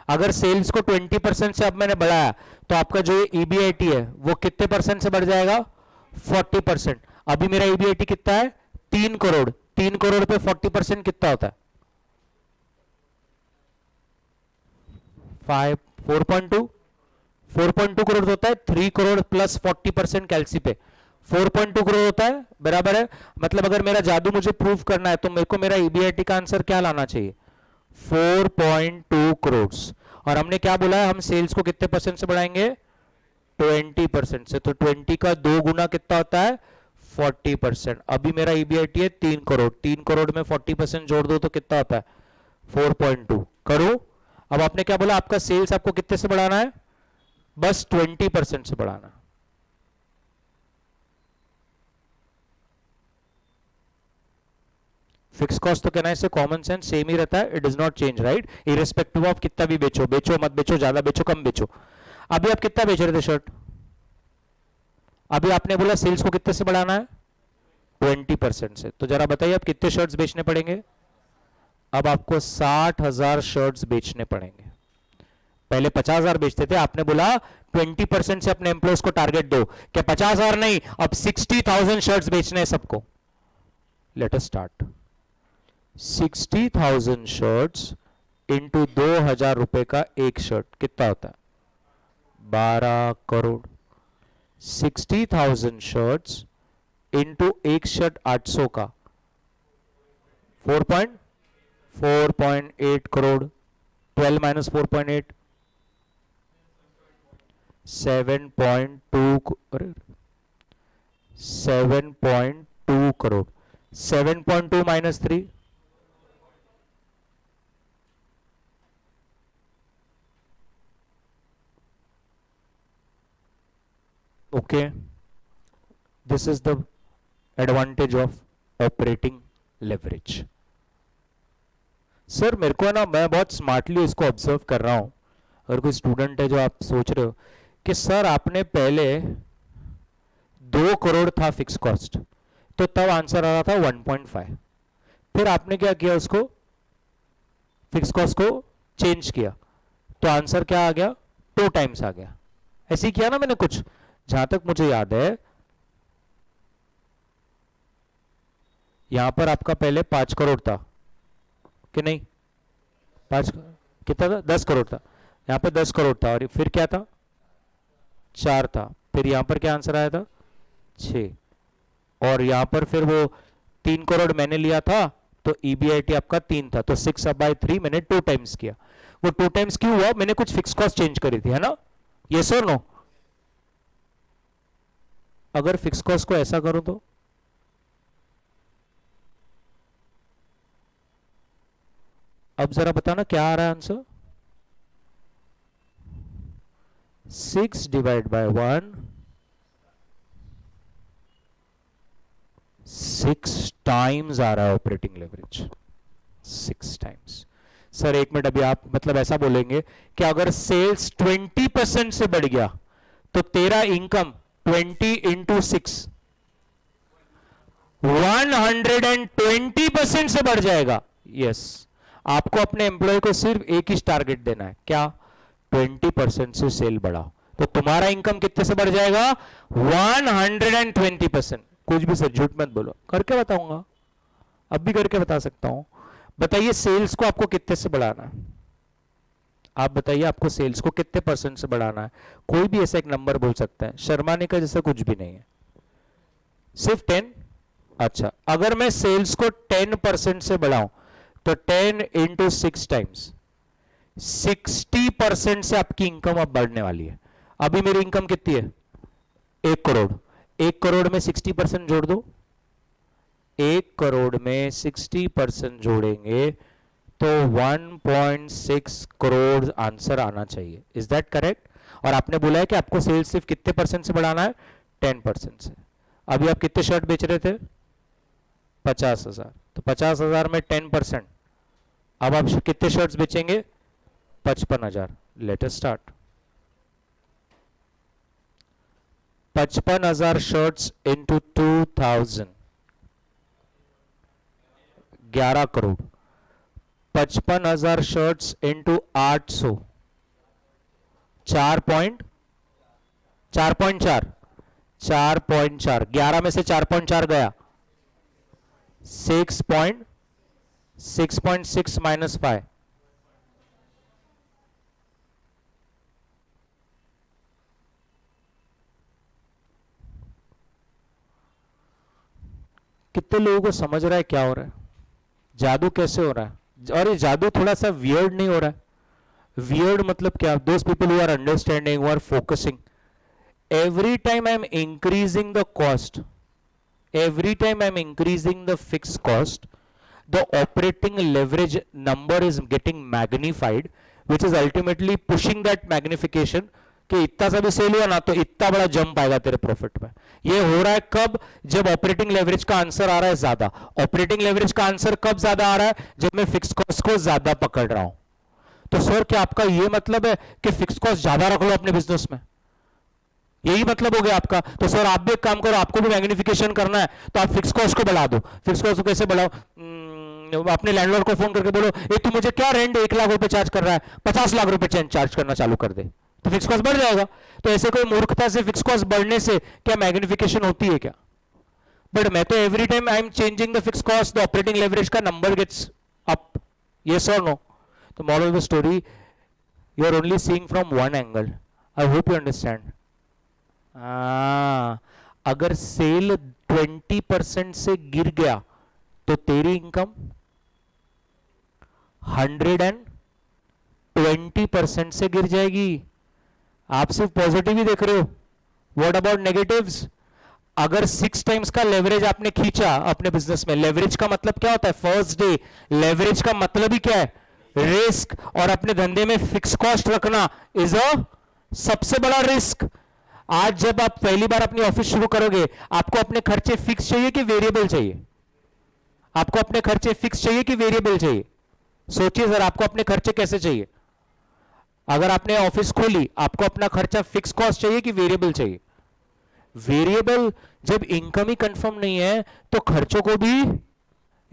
अगर सेल्स को 20% से अब मैंने बढ़ाया तो आपका जो ईबीआईटी है वो कितने परसेंट से बढ़ जाएगा 40%। अभी मेरा ईबीआईटी कितना है 3 करोड़, 3 करोड़ पे 40% कितना होता है 4.2 करोड़ होता है। 3 करोड़ प्लस 40% कैल्सी पे 4.2 करोड़ होता है, बराबर है। मतलब अगर मेरा जादू मुझे प्रूव करना है तो मेरे को मेरा ईबीआईटी का आंसर क्या लाना चाहिए 4.2 करोड़। और हमने क्या बोला है, हम सेल्स को कितने परसेंट से बढ़ाएंगे 20% से, तो 20 का 2 गुना कितना होता है 40%। अभी मेरा ईबीआईटी है 3 करोड़, 3 करोड़ में 40% जोड़ दो तो कितना होता है 4.2 करो। अब आपने क्या बोला, आपका सेल्स आपको कितने से बढ़ाना है, बस 20% से बढ़ाना। फिक्स कॉस्ट तो कहना है इससे कॉमन सेंस सेम ही रहता है, it does not change, right, irrespective of कितना भी बेचो, बेचो मत बेचो, ज्यादा बेचो कम बेचो। अभी आप कितना बेच रहे थे शर्ट, अभी आपने बोला सेल्स को कितने से बढ़ाना है 20% से, तो जरा बताइए आप कितने शर्ट्स बेचने पड़ेंगे। अब आपको 60,000 शर्ट्स बेचने पड़ेंगे। पहले 50,000 बेचते थे, आपने बोला 20% से अपने एम्प्लॉयज को टारगेट दो, क्या 50,000 नहीं, अब 60,000 शर्ट्स बेचने हैं सबको। Let us start. 60,000 shirts into 2,000 रुपए का एक शर्ट कितना होता है 12 करोड़। 60,000 शर्ट्स इंटू एक शर्ट 800 का 4.8 crore. 12 minus 4.8 7.2 crore. 7.2 minus 3 okay, this is the advantage of operating leverage. Sir मेरे को ना, मैं बहुत स्मार्टली इसको ऑब्जर्व कर रहा हूं। अगर कोई स्टूडेंट है जो आप सोच रहे हो कि सर आपने पहले 2 करोड़ था फिक्स कॉस्ट, तो तब आंसर आ रहा था 1.5, फिर आपने क्या किया, उसको फिक्स कॉस्ट को चेंज किया तो आंसर क्या आ गया 2 टाइम्स आ गया। ऐसे ही किया ना मैंने कुछ, जहां तक मुझे याद है यहां पर आपका पहले 5 करोड़ था कि नहीं, 5 कितना था 10 करोड़ था, यहां पर 10 करोड़ था, और फिर क्या था 4 था, फिर यहां पर क्या आंसर आया था 6, और यहां पर फिर वो 3 करोड़ मैंने लिया था तो ईबीआईटी आपका 3 था, तो 6/3 मैंने 2 टाइम्स किया। वो 2 टाइम्स क्यों हुआ, मैंने कुछ फिक्स कॉस्ट चेंज करी थी, है ना, यस और नो। अगर फिक्स कॉस्ट को ऐसा करो तो अब जरा बताना क्या आ रहा है आंसर, 6 डिवाइड बाय 1, 6 टाइम्स आ रहा है ऑपरेटिंग लेवरेज, 6 टाइम्स। सर एक मिनट, अभी आप मतलब ऐसा बोलेंगे कि अगर सेल्स 20% से बढ़ गया तो तेरा इनकम 20 इंटू 6 120% से बढ़ जाएगा। यस, आपको अपने एम्प्लॉय को सिर्फ एक ही टारगेट देना है, क्या 20% से सेल बढ़ाओ, तो तुम्हारा इनकम कितने से बढ़ जाएगा? 120%। कुछ भी सर झूठ मत बोलो, करके बताऊंगा, अब भी करके बता सकता हूं। बताइए सेल्स को आपको कितने से बढ़ाना है? आप बताइए आपको सेल्स को कितने % से बढ़ाना है? कोई भी ऐसा एक नंबर बोल सकता है, शर्माने का जैसा कुछ भी नहीं है, सिर्फ 10। अच्छा, अगर मैं सेल्स को 10% से बढ़ाऊं तो 10 इंटू 6 टाइम्स 60% से आपकी इनकम अब बढ़ने वाली है। अभी मेरी इनकम कितनी है? 1 करोड़। 1 करोड़ में 60% जोड़ दो, 1 करोड़ में 60% जोड़ेंगे तो 1.6 करोड़ आंसर आना चाहिए। Is that correct? और आपने बोला है कि आपको सेल्स सिर्फ कितने % से बढ़ाना है? 10% से। अभी आप कितने शर्ट बेच रहे थे? 50,000। तो 50,000 में 10%, अब आप कितने शर्ट्स बेचेंगे? 55,000। Let us start. 55,000 shirts into 2000, 11 crore. 55,000 shirts into 800, 4.4, 4.4, 11 में से 4.4 गया, 6.6 माइनस 5, कितने लोगों को समझ रहा है क्या हो रहा है? जादू कैसे हो रहा है? और ये जादू थोड़ा सा वियर्ड नहीं हो रहा है? वियर्ड मतलब क्या? Those people who are understanding, who are focusing, every time I am increasing the cost, every time I am increasing the fixed cost, the operating leverage number is getting magnified, which is ultimately pushing that magnification कि इतना सा भी cell हुआ ना तो इतना बड़ा jump आएगा तेरे प्रॉफिट में। ये हो रहा है कब? जब ऑपरेटिंग लेवरेज का आंसर आ रहा है ज्यादा। ऑपरेटिंग लेवरेज का आंसर कब ज्यादा आ रहा है? जब मैं फिक्स कॉस्ट को ज्यादा पकड़ रहा हूं। तो सर क्या आपका ये मतलब है कि फिक्स कॉस्ट ज्यादा रख लो अपने बिजनेस में? यही मतलब हो गया आपका? तो सर आप भी एक काम करो, आपको भी मैग्निफिकेशन करना है तो आप फिक्स कॉस्ट को बढ़ा दो। फिक्स कॉस्ट को कैसे बढ़ाओ? अपने लैंडलॉर्ड को फोन करके बोलो, ए तू मुझे क्या रेंट 1 लाख रुपए चार्ज कर रहा है, 50 लाख रुपए चार्ज करना चालू कर दे, तो फिक्स कॉस्ट बढ़ जाएगा। तो ऐसे कोई मूर्खता से फिक्स कॉस्ट बढ़ने से क्या मैग्निफिकेशन होती है क्या? बट मैं तो every time I am changing the fix cost, the operating leverage का नंबर गेट्स अप। यस और नो? तो moral of the story, you are only seeing from one angle. I hope you understand. अगर sale 20% से गिर गया तो तेरी income 120% से गिर जाएगी। आप सिर्फ पॉजिटिव ही देख रहे हो, व्हाट अबाउट नेगेटिव्स? अगर 6 टाइम्स का लेवरेज आपने खींचा अपने बिजनेस में, लेवरेज का मतलब क्या होता है? फर्स्ट डे लेवरेज का मतलब ही क्या है? रिस्क। और अपने धंधे में फिक्स कॉस्ट रखना इज अ सबसे बड़ा रिस्क। आज जब आप पहली बार अपनी ऑफिस शुरू करोगे, आपको अपने खर्चे फिक्स चाहिए कि वेरिएबल चाहिए? आपको अपने खर्चे फिक्स चाहिए कि वेरिएबल चाहिए? सोचिए सर, आपको अपने खर्चे कैसे चाहिए? अगर आपने ऑफिस खोली, आपको अपना खर्चा फिक्स कॉस्ट चाहिए कि वेरिएबल चाहिए? वेरिएबल। जब इनकम ही कंफर्म नहीं है तो खर्चों को भी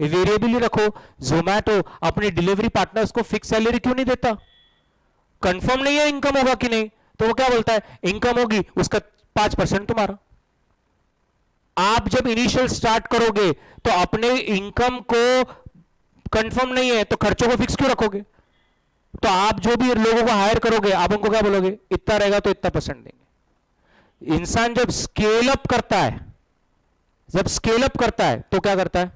वेरिएबल ही रखो। जोमैटो अपने डिलीवरी पार्टनर्स को फिक्स सैलरी क्यों नहीं देता? कंफर्म नहीं है इनकम होगा कि नहीं, तो वो क्या बोलता है? इनकम होगी, उसका 5% तुम्हारा। आप जब इनिशियल स्टार्ट करोगे तो अपने इनकम को कंफर्म नहीं है तो खर्चों को फिक्स क्यों रखोगे? तो आप जो भी लोगों को हायर करोगे, आप उनको क्या बोलोगे? इतना रहेगा तो इतना % देंगे। इंसान जब स्केल अप करता है, जब स्केल अप करता है तो क्या करता है?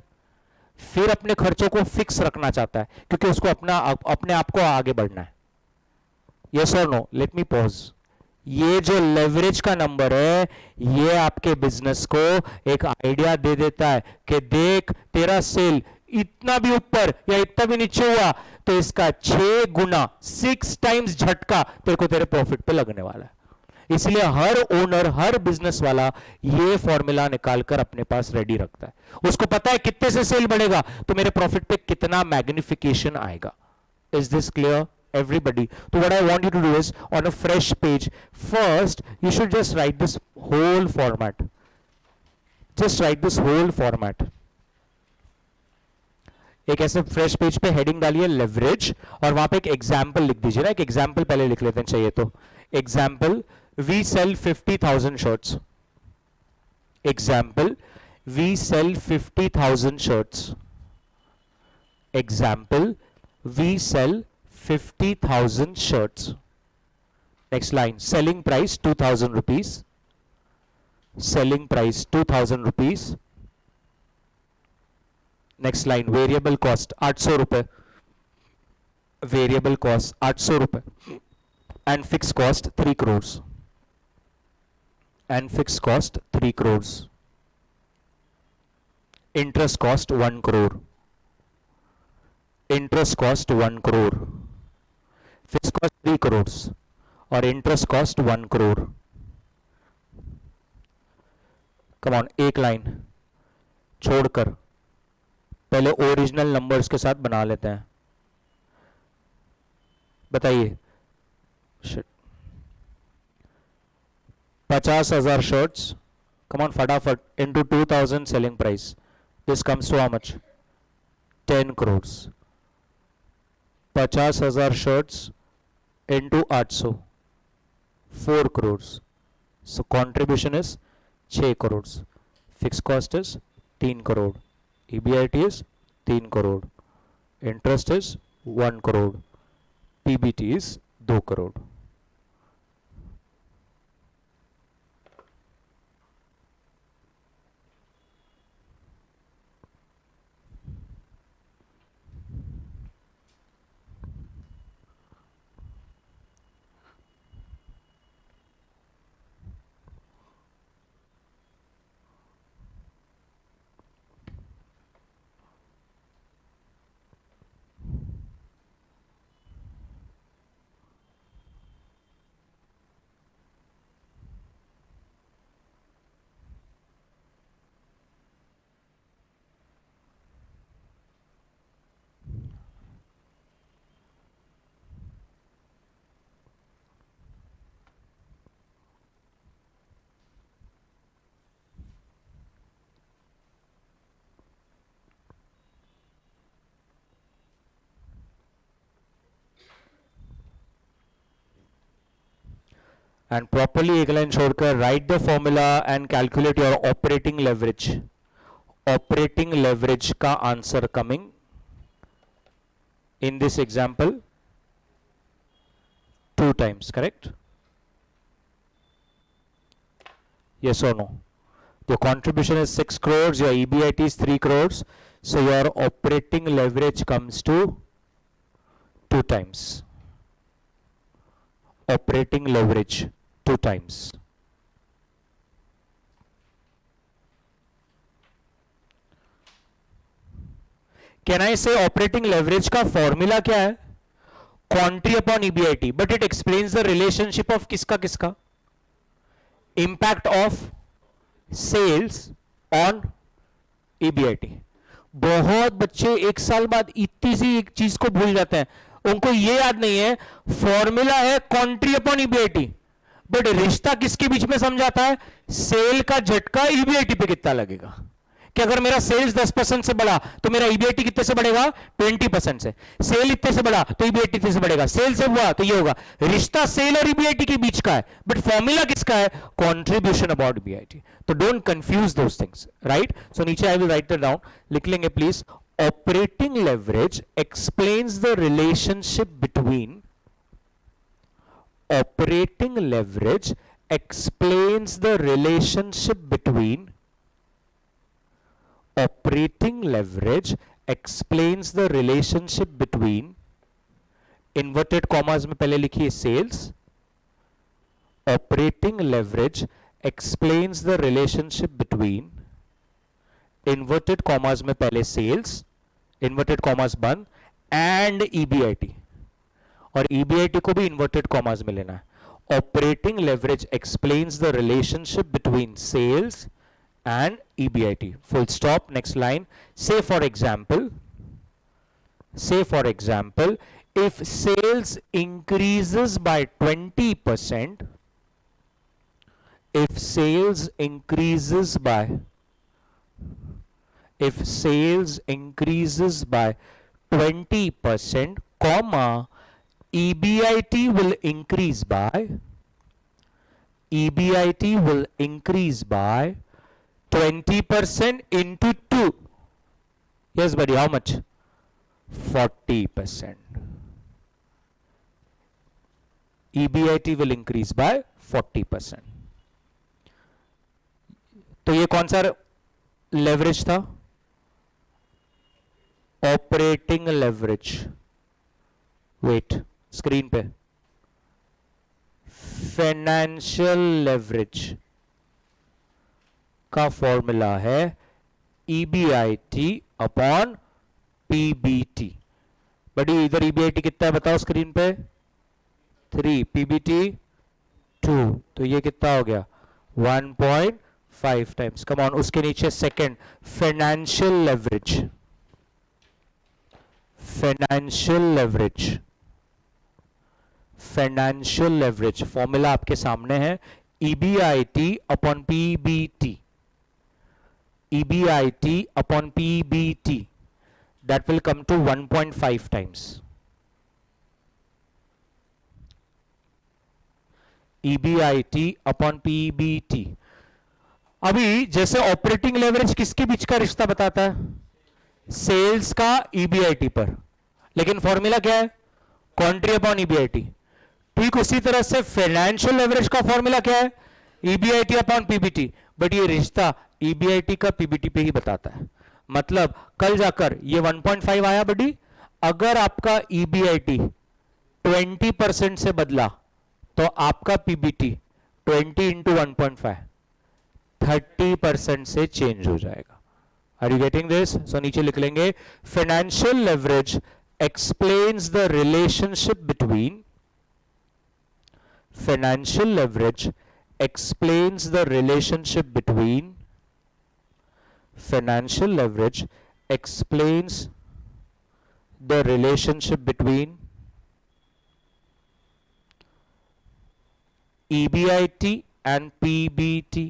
फिर अपने खर्चों को फिक्स रखना चाहता है, क्योंकि उसको अपने आप को आगे बढ़ना है। यस और नो? Let me pause. ये जो लेवरेज का नंबर है, ये आपके बिजनेस को एक आइडिया दे देता है कि देख, तेरा सेल इतना भी ऊपर या इतना भी नीचे हुआ तो इसका 6 गुना 6 टाइम्स झटका तेरे को तेरे प्रॉफिट पे लगने वाला है। इसलिए हर ओनर, हर बिजनेस वाला ये फॉर्मूला निकालकर अपने पास रेडी रखता है। उसको पता है कितने से सेल बढ़ेगा तो मेरे प्रॉफिट पे कितना मैग्निफिकेशन आएगा। Is this clear everybody? So what I want you to do is, on a fresh page, first you should just write this whole format. Just write this whole format. एक ऐसे fresh page पे heading डालिए leverage, और वहां पे एक example लिख दीजिए ना। एक एग्जाम्पल पहले लिख लेते हैं चाहिए तो। Example we sell 50,000 shirts. Example, we sell 50,000 shirts. Example, we sell 50,000 shirts. Next line, selling price 2,000 rupees. Selling price 2,000 rupees. Next line, variable cost 800 रुपए. Variable cost 800 रुपए. And fixed cost 3 crores. And fixed cost 3 crores. Interest cost 1 crore. Interest cost 1 crore. Fixed cost 3 crores. और interest cost 1 crore. Come on, एक line छोड़कर पहले original numbers के साथ बना लेते हैं. बताइए. 50,000 shirts. Come on, फटाफट. Into 2,000 selling price. This comes to how much? 10 crores. 50,000 shirts into 800. 4 crores. So contribution is 6 crores. Fixed cost is 3 crore. EBIT is 3 crore. Interest is 1 crore. PBT is 2 crore. And properly एक line छोड़कर write the formula and calculate your operating leverage. Operating leverage का answer coming in this example 2 times, correct? Yes or no? Your contribution is 6 crores, your EBIT is 3 crores, so your operating leverage comes to 2 times. Operating leverage 2 times. Can I say operating leverage का formula क्या है? Quantity upon EBIT, but it explains the relationship of किसका किसका? Impact of sales on EBIT. बहुत बच्चे एक साल बाद इतनी सी एक चीज को भूल जाते हैं, उनको ये याद नहीं है फॉर्मूला है क्वांटिटी अपॉन ईबीआईटी, बट रिश्ता किसके बीच में समझाता है? सेल का झटका ईबीआईटी पे कितना लगेगा. कि अगर मेरा सेल्स 10% से बढ़ा तो मेरा ईबीआईटी कितने से बढ़ेगा? 20% से. सेल इतने से बढ़ा तो ईबीआईटी इतने से बढ़ेगा. सेल से हुआ तो ये होगा. रिश्ता सेल और ईबीआईटी के बीच का है, बट फॉर्मूला किसका है? Contribution about EBIT. तो don't confuse those things, right? So नीचे I will write it down, लिख लेंगे please. Operating leverage explains the relationship between operating leverage explains the relationship between operating leverage explains the relationship between inverted commas में पहले लिखिए sales. Operating leverage explains the relationship between inverted commas में पहले sales, inverted commas बंद, and EBIT. और EBIT को भी inverted commas में लेना है. Operating leverage explains the relationship between sales and EBIT. Full stop. Next line. Say for example, if sales increases by 20%, if sales increases by 20%, comma, EBIT will increase by EBIT will increase by 20% into 2. Yes, buddy, how much? 40%. EBIT will increase by 40%. तो ये कौन सा leverage था? Operating leverage. Wait, screen पे. Financial leverage का formula है EBIT upon PBT. बड़ी इधर EBIT कितना है बताओ स्क्रीन पे? 3, PBT 2, तो ये कितना हो गया? 1.5 टाइम्स. कम ऑन, उसके नीचे second financial leverage. Financial leverage, financial leverage formula आपके सामने है. EBIT upon PBT. EBIT upon PBT, that will come to 1.5 times. EBIT upon PBT. अभी जैसे ऑपरेटिंग लेवरेज किसके बीच का रिश्ता बताता है? सेल्स का EBIT पर. लेकिन फॉर्मूला क्या है? क्वांट्री अपॉन EBIT. ठीक उसी तरह से फाइनेंशियल लेवरेज का फॉर्मूला क्या है? EBIT upon PBT. बट ये रिश्ता EBIT का PBT पे ही बताता है. मतलब कल जाकर ये 1.5 आया बड़ी. अगर आपका EBIT 20% से बदला तो आपका PBT 20 इंटू 1.5 30% से चेंज हो जाएगा. Are you getting this? So नीचे लिख लेंगे financial leverage explains the relationship between. Financial leverage explains the relationship between. Financial leverage explains the relationship between EBIT and PBT.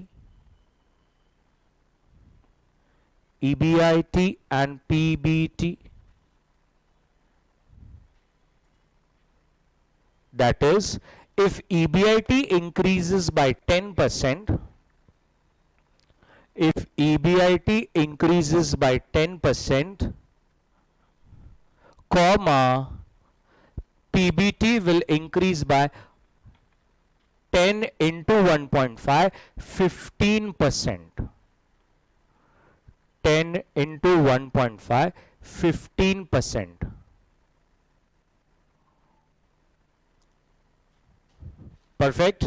EBIT and PBT. That is, if EBIT increases by 10%, if EBIT increases by 10%, comma, PBT will increase by 10 into 1.5, 15%. 10 into 1.5, 15%. Perfect.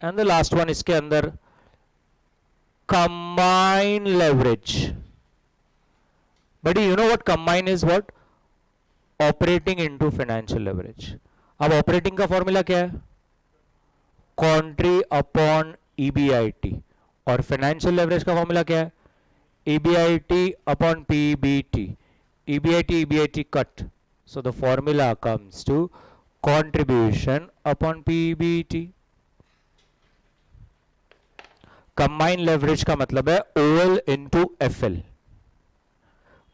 And the last one इसके अंदर combined leverage. Buddy, you know what combine is? What? Operating into financial leverage. अब operating का formula क्या है? Quantry upon EBIT. और financial leverage का formula क्या है? EBIT upon PBT. EBIT cut. So the formula comes to contribution upon PBT. Combined leverage का मतलब है OL into FL.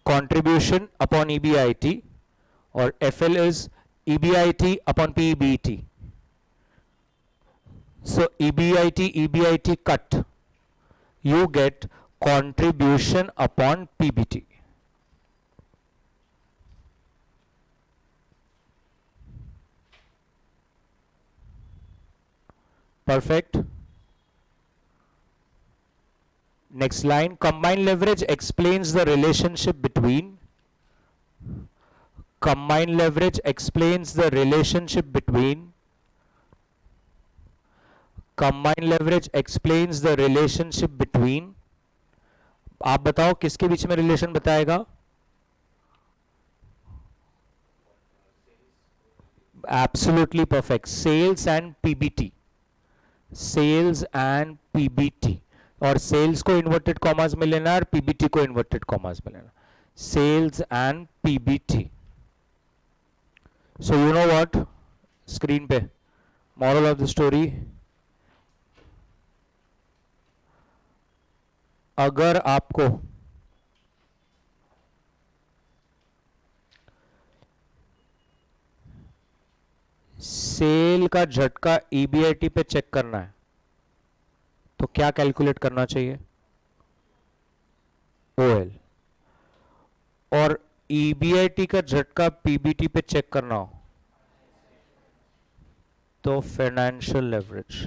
Contribution upon EBIT और FL is EBIT upon PBT. So EBIT cut. You get contribution upon PBT. Perfect. Next line, combined leverage explains the relationship between. Combined leverage explains the relationship between. Combined leverage explains the relationship between. आप बताओ किसके बीच में relation बताएगा? Absolutely perfect. Sales and PBT. Sales and PBT. और sales को inverted commas में लेना और पीबीटी को इन्वर्टेड कॉमास में लेना. Sales and PBT. So you know what, screen पे मॉरल ऑफ द स्टोरी, अगर आपको सेल का झटका ईबीआईटी पे चेक करना है तो क्या कैलकुलेट करना चाहिए? ओएल। और ईबीआईटी का झटका पीबीटी पे चेक करना हो तो फाइनेंशियल लेवरेज।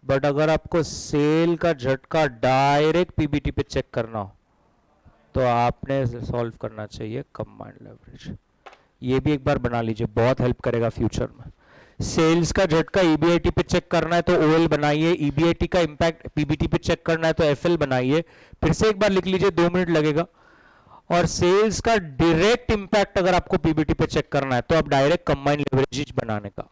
बट अगर आपको सेल का झटका डायरेक्ट पीबीटी पे चेक करना हो तो आपने सॉल्व करना चाहिए कंबाइंड लेवरेज। ये भी एक बार बना लीजिए, बहुत हेल्प करेगा फ्यूचर में। सेल्स का झटका ईबीआईटी पे चेक करना है तो ओएल बनाइए, ईबीआईटी का इंपैक्ट पीबीटी पे चेक करना है तो एफएल बनाइए। फिर से एक बार लिख लीजिए, 2 मिनट लगेगा। और सेल्स का डायरेक्ट इंपैक्ट अगर आपको पीबीटी पे चेक करना है तो आप डायरेक्ट कंबाइंड लेवरेज बनाने का।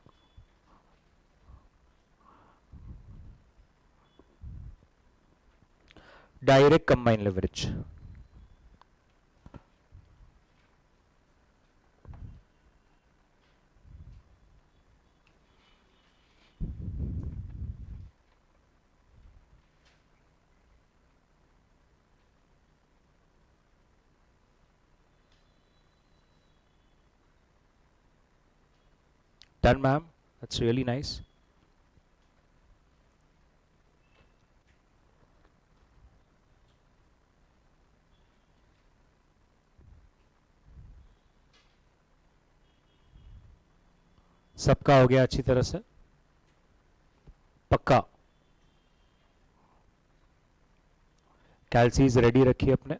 Direct combined leverage. Done, ma'am. That's really nice. सबका हो गया अच्छी तरह से? पक्का? कैलसीज रेडी रखिए अपने।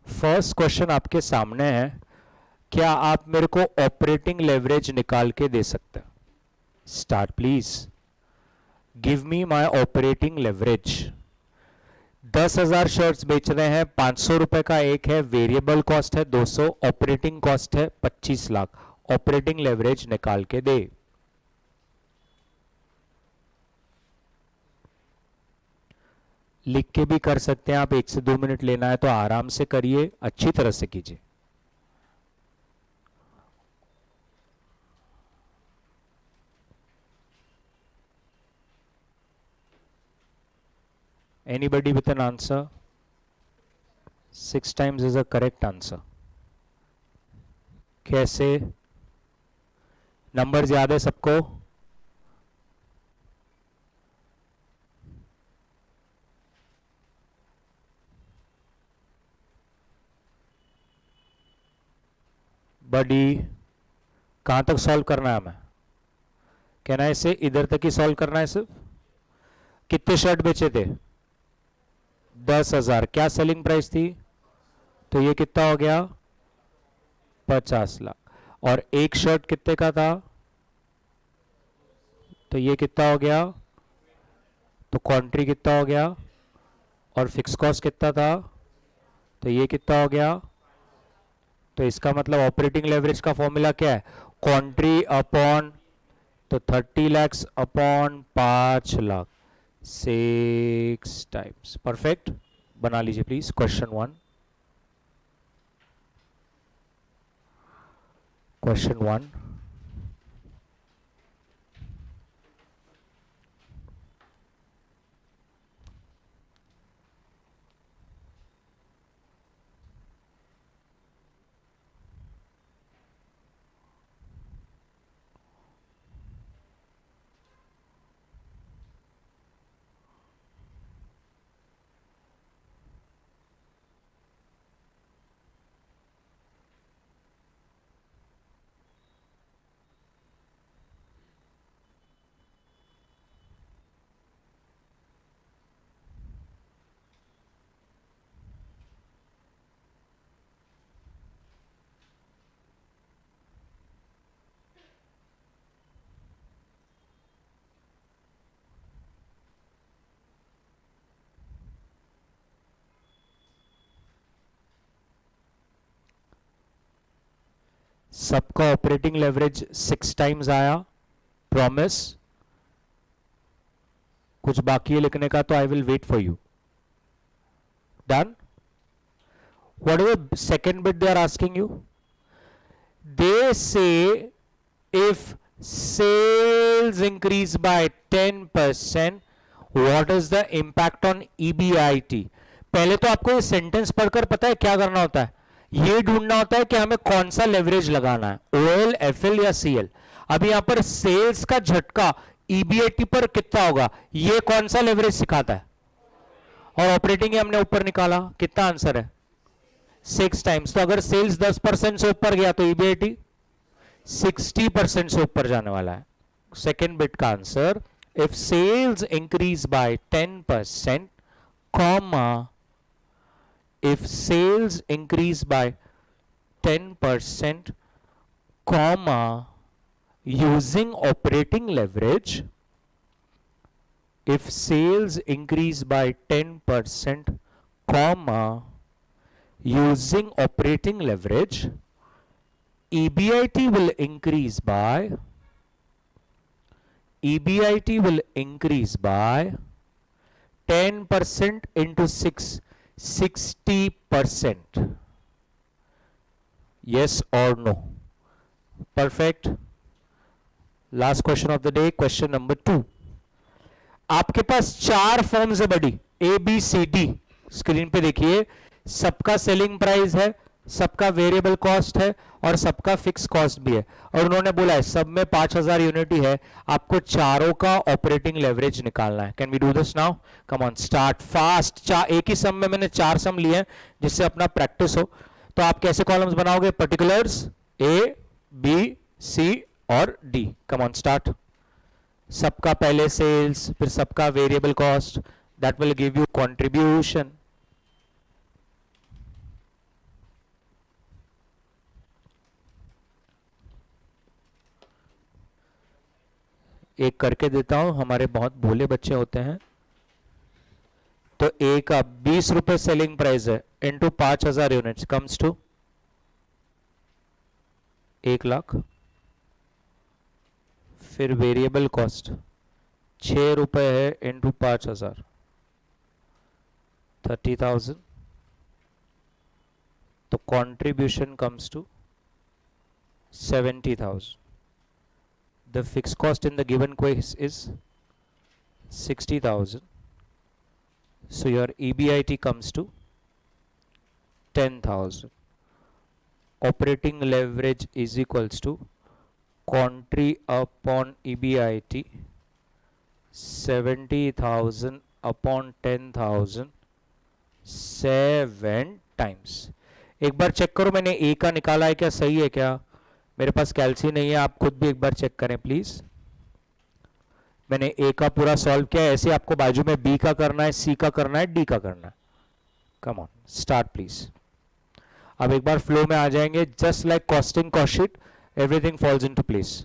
फर्स्ट क्वेश्चन आपके सामने है, क्या आप मेरे को ऑपरेटिंग लेवरेज निकाल के दे सकते हैं? Start please. Give me my operating leverage. 10,000 shirts बेच रहे हैं, 500 रुपए का एक है, वेरिएबल कॉस्ट है 200, ऑपरेटिंग कॉस्ट है 25 लाख। ऑपरेटिंग लेवरेज निकाल के दे। लिख के भी कर सकते हैं आप, 1 से 2 मिनट लेना है तो आराम से करिए, अच्छी तरह से कीजिए। Anybody with an answer? 6 times is a correct answer. कैसे? नंबर्स याद है सबको? बडी कहां तक सॉल्व करना है हमें? कहना है इसे इधर तक ही सॉल्व करना है सिर्फ। कितने शर्ट बेचे थे? 10,000। क्या सेलिंग प्राइस थी? तो ये कितना हो गया? 50 लाख। और एक शर्ट कितने का था? तो ये कितना हो गया? तो क्वांटिटी कितना हो गया? और फिक्स कॉस्ट कितना था? तो ये कितना हो गया? तो इसका मतलब ऑपरेटिंग लेवरेज का फॉर्मूला क्या है? क्वांटिटी अपॉन, तो 30 lakhs upon 5 lakh, 6 times. Perfect. बना लीजिए प्लीज क्वेश्चन 1। क्वेश्चन 1, सबका ऑपरेटिंग लेवरेज 6 टाइम्स आया। प्रॉमिस? कुछ बाकी है लिखने का तो I will wait for you. Done? What is the second bit they are asking you? They say if sales increase by 10%, what is the impact on EBIT? पहले तो आपको ये सेंटेंस पढ़कर पता है क्या करना होता है, ये ढूंढना होता है कि हमें कौन सा लेवरेज लगाना है, ओएल, एफएल या सीएल। अब यहां पर सेल्स का झटका ईबीआईटी पर कितना होगा, ये कौन सा लेवरेज सिखाता है, और ऑपरेटिंग हमने ऊपर निकाला, कितना आंसर है 6 टाइम्स। तो अगर सेल्स 10% से ऊपर गया तो ईबीआईटी 60% से ऊपर जाने वाला है। सेकेंड बिट का answer, if sales increase by 10%, comma, if sales increase by 10%, comma, using operating leverage, if sales increase by 10%, comma, using operating leverage, EBIT will increase by 10% into 6, 60%. Yes or no? Perfect. Last question of the day, question number 2. आपके पास 4 forms है buddy, A B C D, screen पे देखिए। सबका selling price है, सबका variable cost है और सबका फिक्स कॉस्ट भी है, और उन्होंने बोला है सब में 5000 यूनिट ही है, आपको चारों का ऑपरेटिंग लेवरेज निकालना है। Can we do this now? Come on, start fast. एक ही सम में मैंने 4 सम लिए हैं जिससे अपना प्रैक्टिस हो। तो आप कैसे कॉलम्स बनाओगे? पर्टिकुलर्स, ए बी सी और डी। Come on, start. सबका पहले सेल्स, फिर सबका variable cost, that will give you contribution. एक करके देता हूं, हमारे बहुत भोले बच्चे होते हैं। तो ए का 20 रुपए सेलिंग प्राइस है, into 5000 units comes to 1 lakh. फिर वेरिएबल कॉस्ट 6 रुपए है, इनटू 5000 30,000। तो contribution comes to 70,000। The fixed cost in the given case is 60,000. So your EBIT comes to 10,000. Operating leverage is equals to contri upon EBIT 70,000 upon 10,000 7 times. एक बार check करो मैंने ए का निकाला है क्या, सही है क्या? मेरे पास कैलसी नहीं है, आप खुद भी एक बार चेक करें प्लीज। मैंने ए का पूरा सॉल्व किया है, ऐसे आपको बाजू में बी का करना है, सी का करना है, डी का करना है। Come on, start please. अब एक बार फ्लो में आ जाएंगे, just like costing cost sheet, everything falls into place.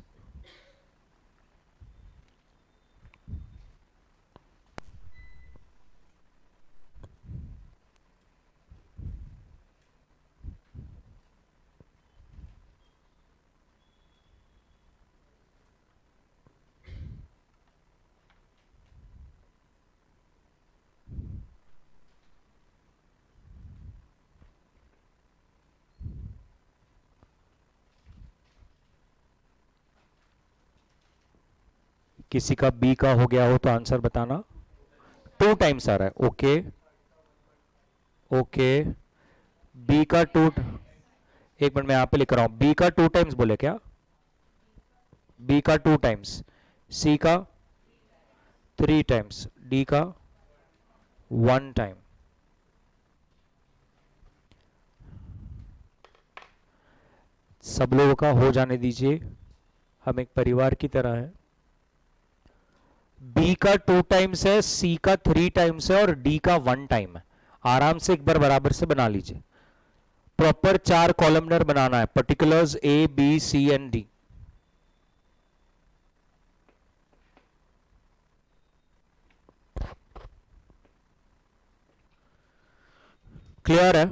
किसी का बी का हो गया हो तो आंसर बताना। 2 टाइम्स आ रहा है, ओके ओके। बी का 2, एक मिनट मैं यहां पे लिख रहा हूं, बी का 2 टाइम्स बोले क्या? बी का 2 टाइम्स, सी का 3 टाइम्स, डी का 1 टाइम। सब लोगों का हो जाने दीजिए, हम एक परिवार की तरह हैं। बी का 2 टाइम्स है, सी का 3 टाइम्स है और डी का 1 टाइम है। आराम से एक बार बराबर से बना लीजिए। प्रॉपर 4 कॉलमनर बनाना है, particulars A B C and D. Clear है?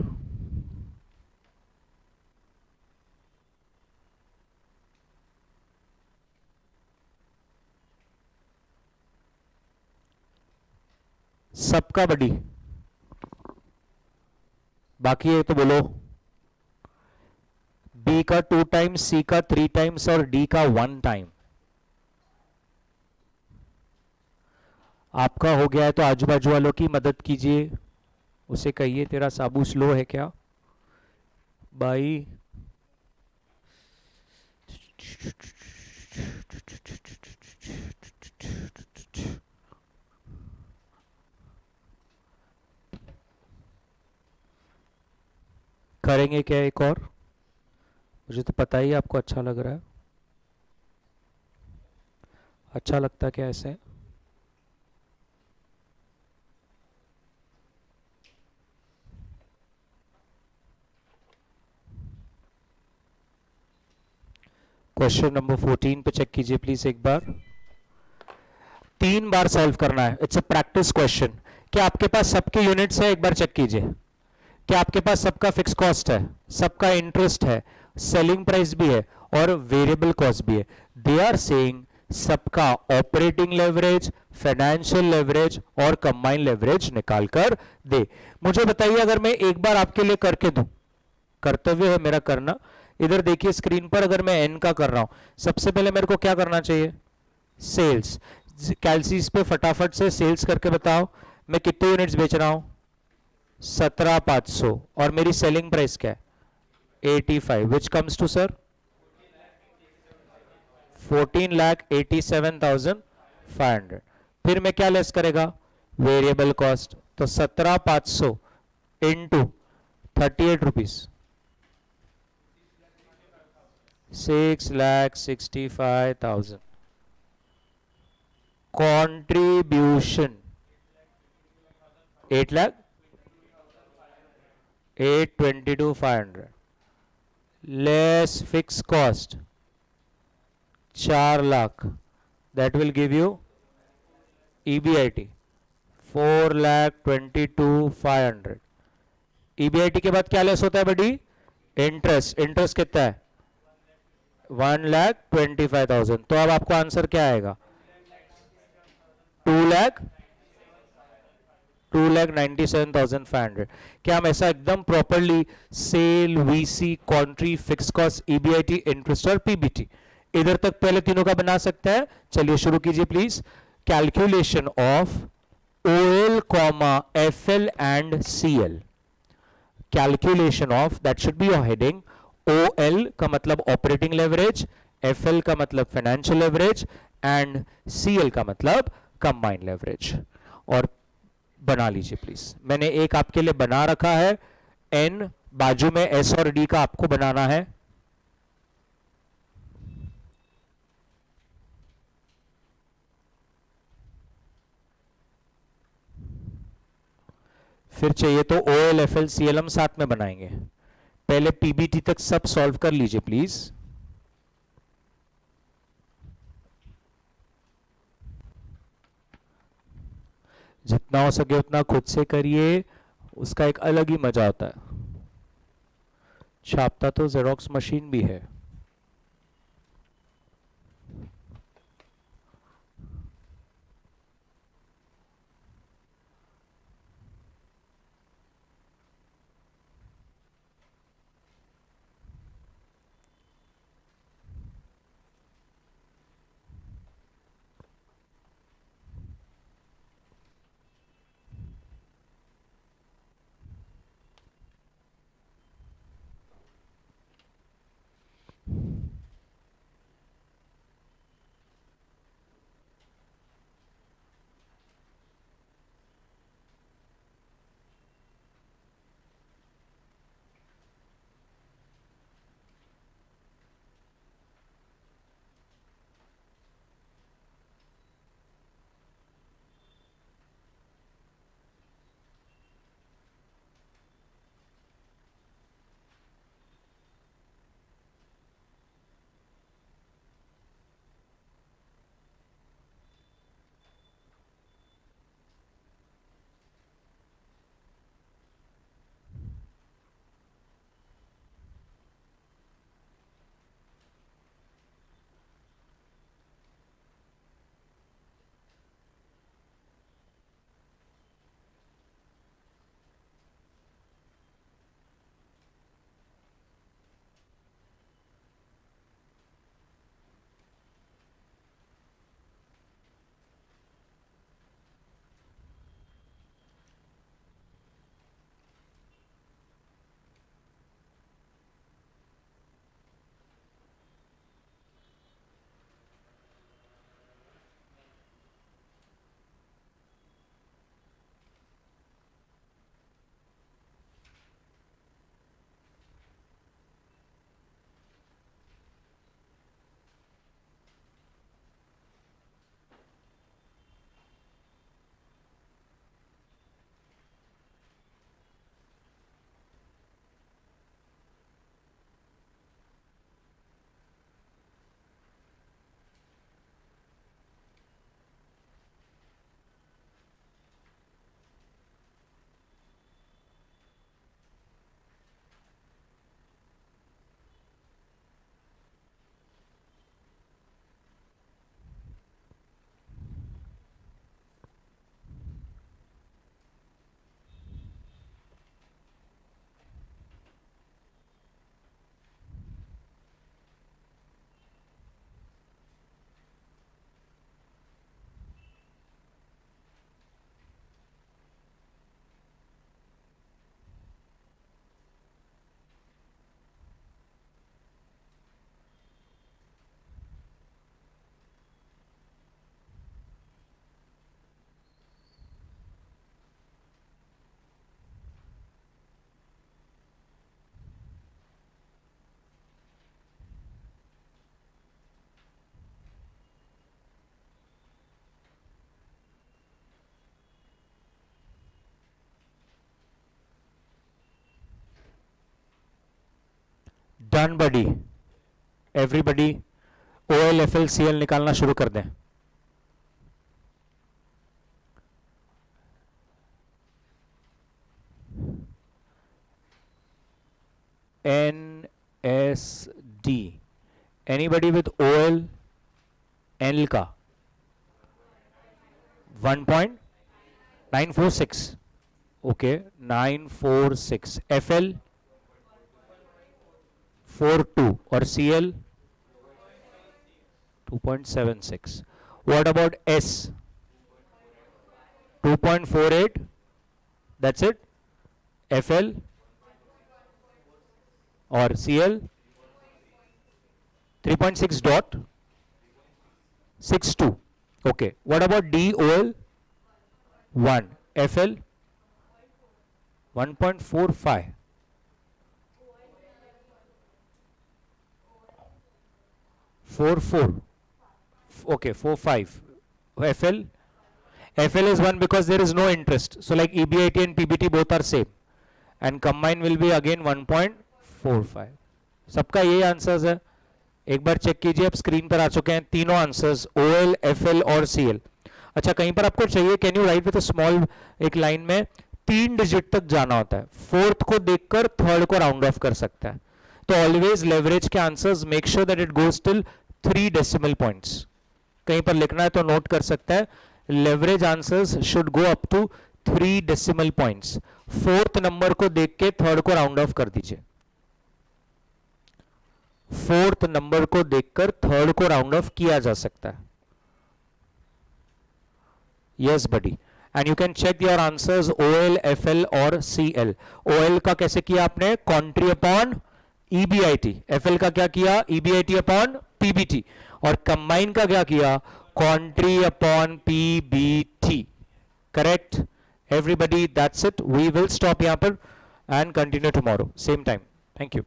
सबका बड़ी, बाकी है तो बोलो। बी का 2 टाइम्स, सी का 3 टाइम्स और डी का 1 टाइम। आपका हो गया है तो आजू बाजू वालों की मदद कीजिए, उसे कहिए तेरा साबू स्लो है क्या भाई। करेंगे क्या एक और? मुझे तो पता ही है आपको अच्छा लग रहा है। अच्छा लगता क्या ऐसे? क्वेश्चन नंबर 14 पे चेक कीजिए प्लीज एक बार। 3 बार सॉल्व करना है, इट्स अ प्रैक्टिस क्वेश्चन। क्या आपके पास सबके यूनिट्स है? एक बार चेक कीजिए। क्या आपके पास सबका फिक्स कॉस्ट है, सबका इंटरेस्ट है, सेलिंग प्राइस भी है और वेरिएबल कॉस्ट भी है? दे आर सेइंग सबका ऑपरेटिंग लेवरेज, फाइनेंशियल लेवरेज और कंबाइंड लेवरेज निकाल कर दे। मुझे बताइए, अगर मैं एक बार आपके लिए करके दूं, कर्तव्य है मेरा करना। इधर देखिए स्क्रीन पर, अगर मैं एन का कर रहा हूं, सबसे पहले मेरे को क्या करना चाहिए? सेल्स। कैलसीज पे फटाफट से सेल्स करके बताओ, मैं कितने यूनिट्स बेच रहा हूं? 17,500। और मेरी सेलिंग प्राइस क्या है? 85, विच कम्स टू सर 14,87,500। फिर मैं क्या लेस करेगा? Variable cost. तो 17,500 into 38 rupees, 6,65,000। Contribution 8 lakh 822,500 less fix cost 4 lakh, that will give you EBIT 4,22,500। EBIT के बाद क्या लेस होता है बड़ी? इंटरेस्ट। इंटरेस्ट कितना है? 1,25,000। तो अब आपको आंसर क्या आएगा? 2 लाख 2,97,500। क्या हम ऐसा एकदम properly sale, VC, contri, fix cost, EBIT, interest और पीबीटी, इधर तक पहले तीनों का बना सकते हैं? चलिए शुरू कीजिए please. Calculation of OL comma FL and CL. Calculation of, that should be your heading. OL का मतलब ऑपरेटिंग लेवरेज, एफएल का मतलब फाइनेंशियल लेवरेज एंड सीएल का मतलब कंबाइंड लेवरेज। और बना लीजिए प्लीज, मैंने एक आपके लिए बना रखा है। एन बाजू में एस और डी का आपको बनाना है। फिर चाहिए तो O L F L C L हम साथ में बनाएंगे। पहले पीबीटी तक सब सॉल्व कर लीजिए प्लीज। जितना हो सके उतना खुद से करिए, उसका एक अलग ही मजा होता है। छापता तो जेरोक्स मशीन भी है। डन बडी, एवरीबडी OLFLCl निकालना शुरू कर दें. NSD, anybody with OL N का 1.946, okay, 946. FL 42 और CL 2.76. What about S? 2.48. That's it. FL or CL 3.6 dot 62. Okay. What about DOL? 1. FL 1.45. 44. Okay, 45. FL is 1 because there is no interest. So like EBIT and PBT both are same. And combine will be again 1.45. सबका ये answers है. एक बार check कीजिए, आप screen पर आ चुके हैं तीनों आंसर्स, OL, FL और CL. अच्छा, कहीं पर आपको चाहिए, can you right with a small, एक लाइन में 3 डिजिट तक जाना होता है. फोर्थ को देखकर थर्ड को राउंड ऑफ कर सकता है. तो ऑलवेज लेवरेज के answers make sure that it goes till 3 decimal points. कहीं पर लिखना है तो नोट कर सकता है. Leverage answers should go up to 3 decimal points. Fourth number को देख के थर्ड को राउंड ऑफ कर दीजिए. फोर्थ नंबर को देखकर थर्ड को राउंड ऑफ किया जा सकता है. Yes buddy. And you can check your answers OL, FL और CL. OL का कैसे किया आपने? कॉन्ट्री अपॉन EBIT. FL का क्या किया? EBIT upon PBT. और कंबाइन का क्या किया? Contri upon PBT. Correct everybody. That's it. We will stop यहां पर and continue tomorrow same time. Thank you.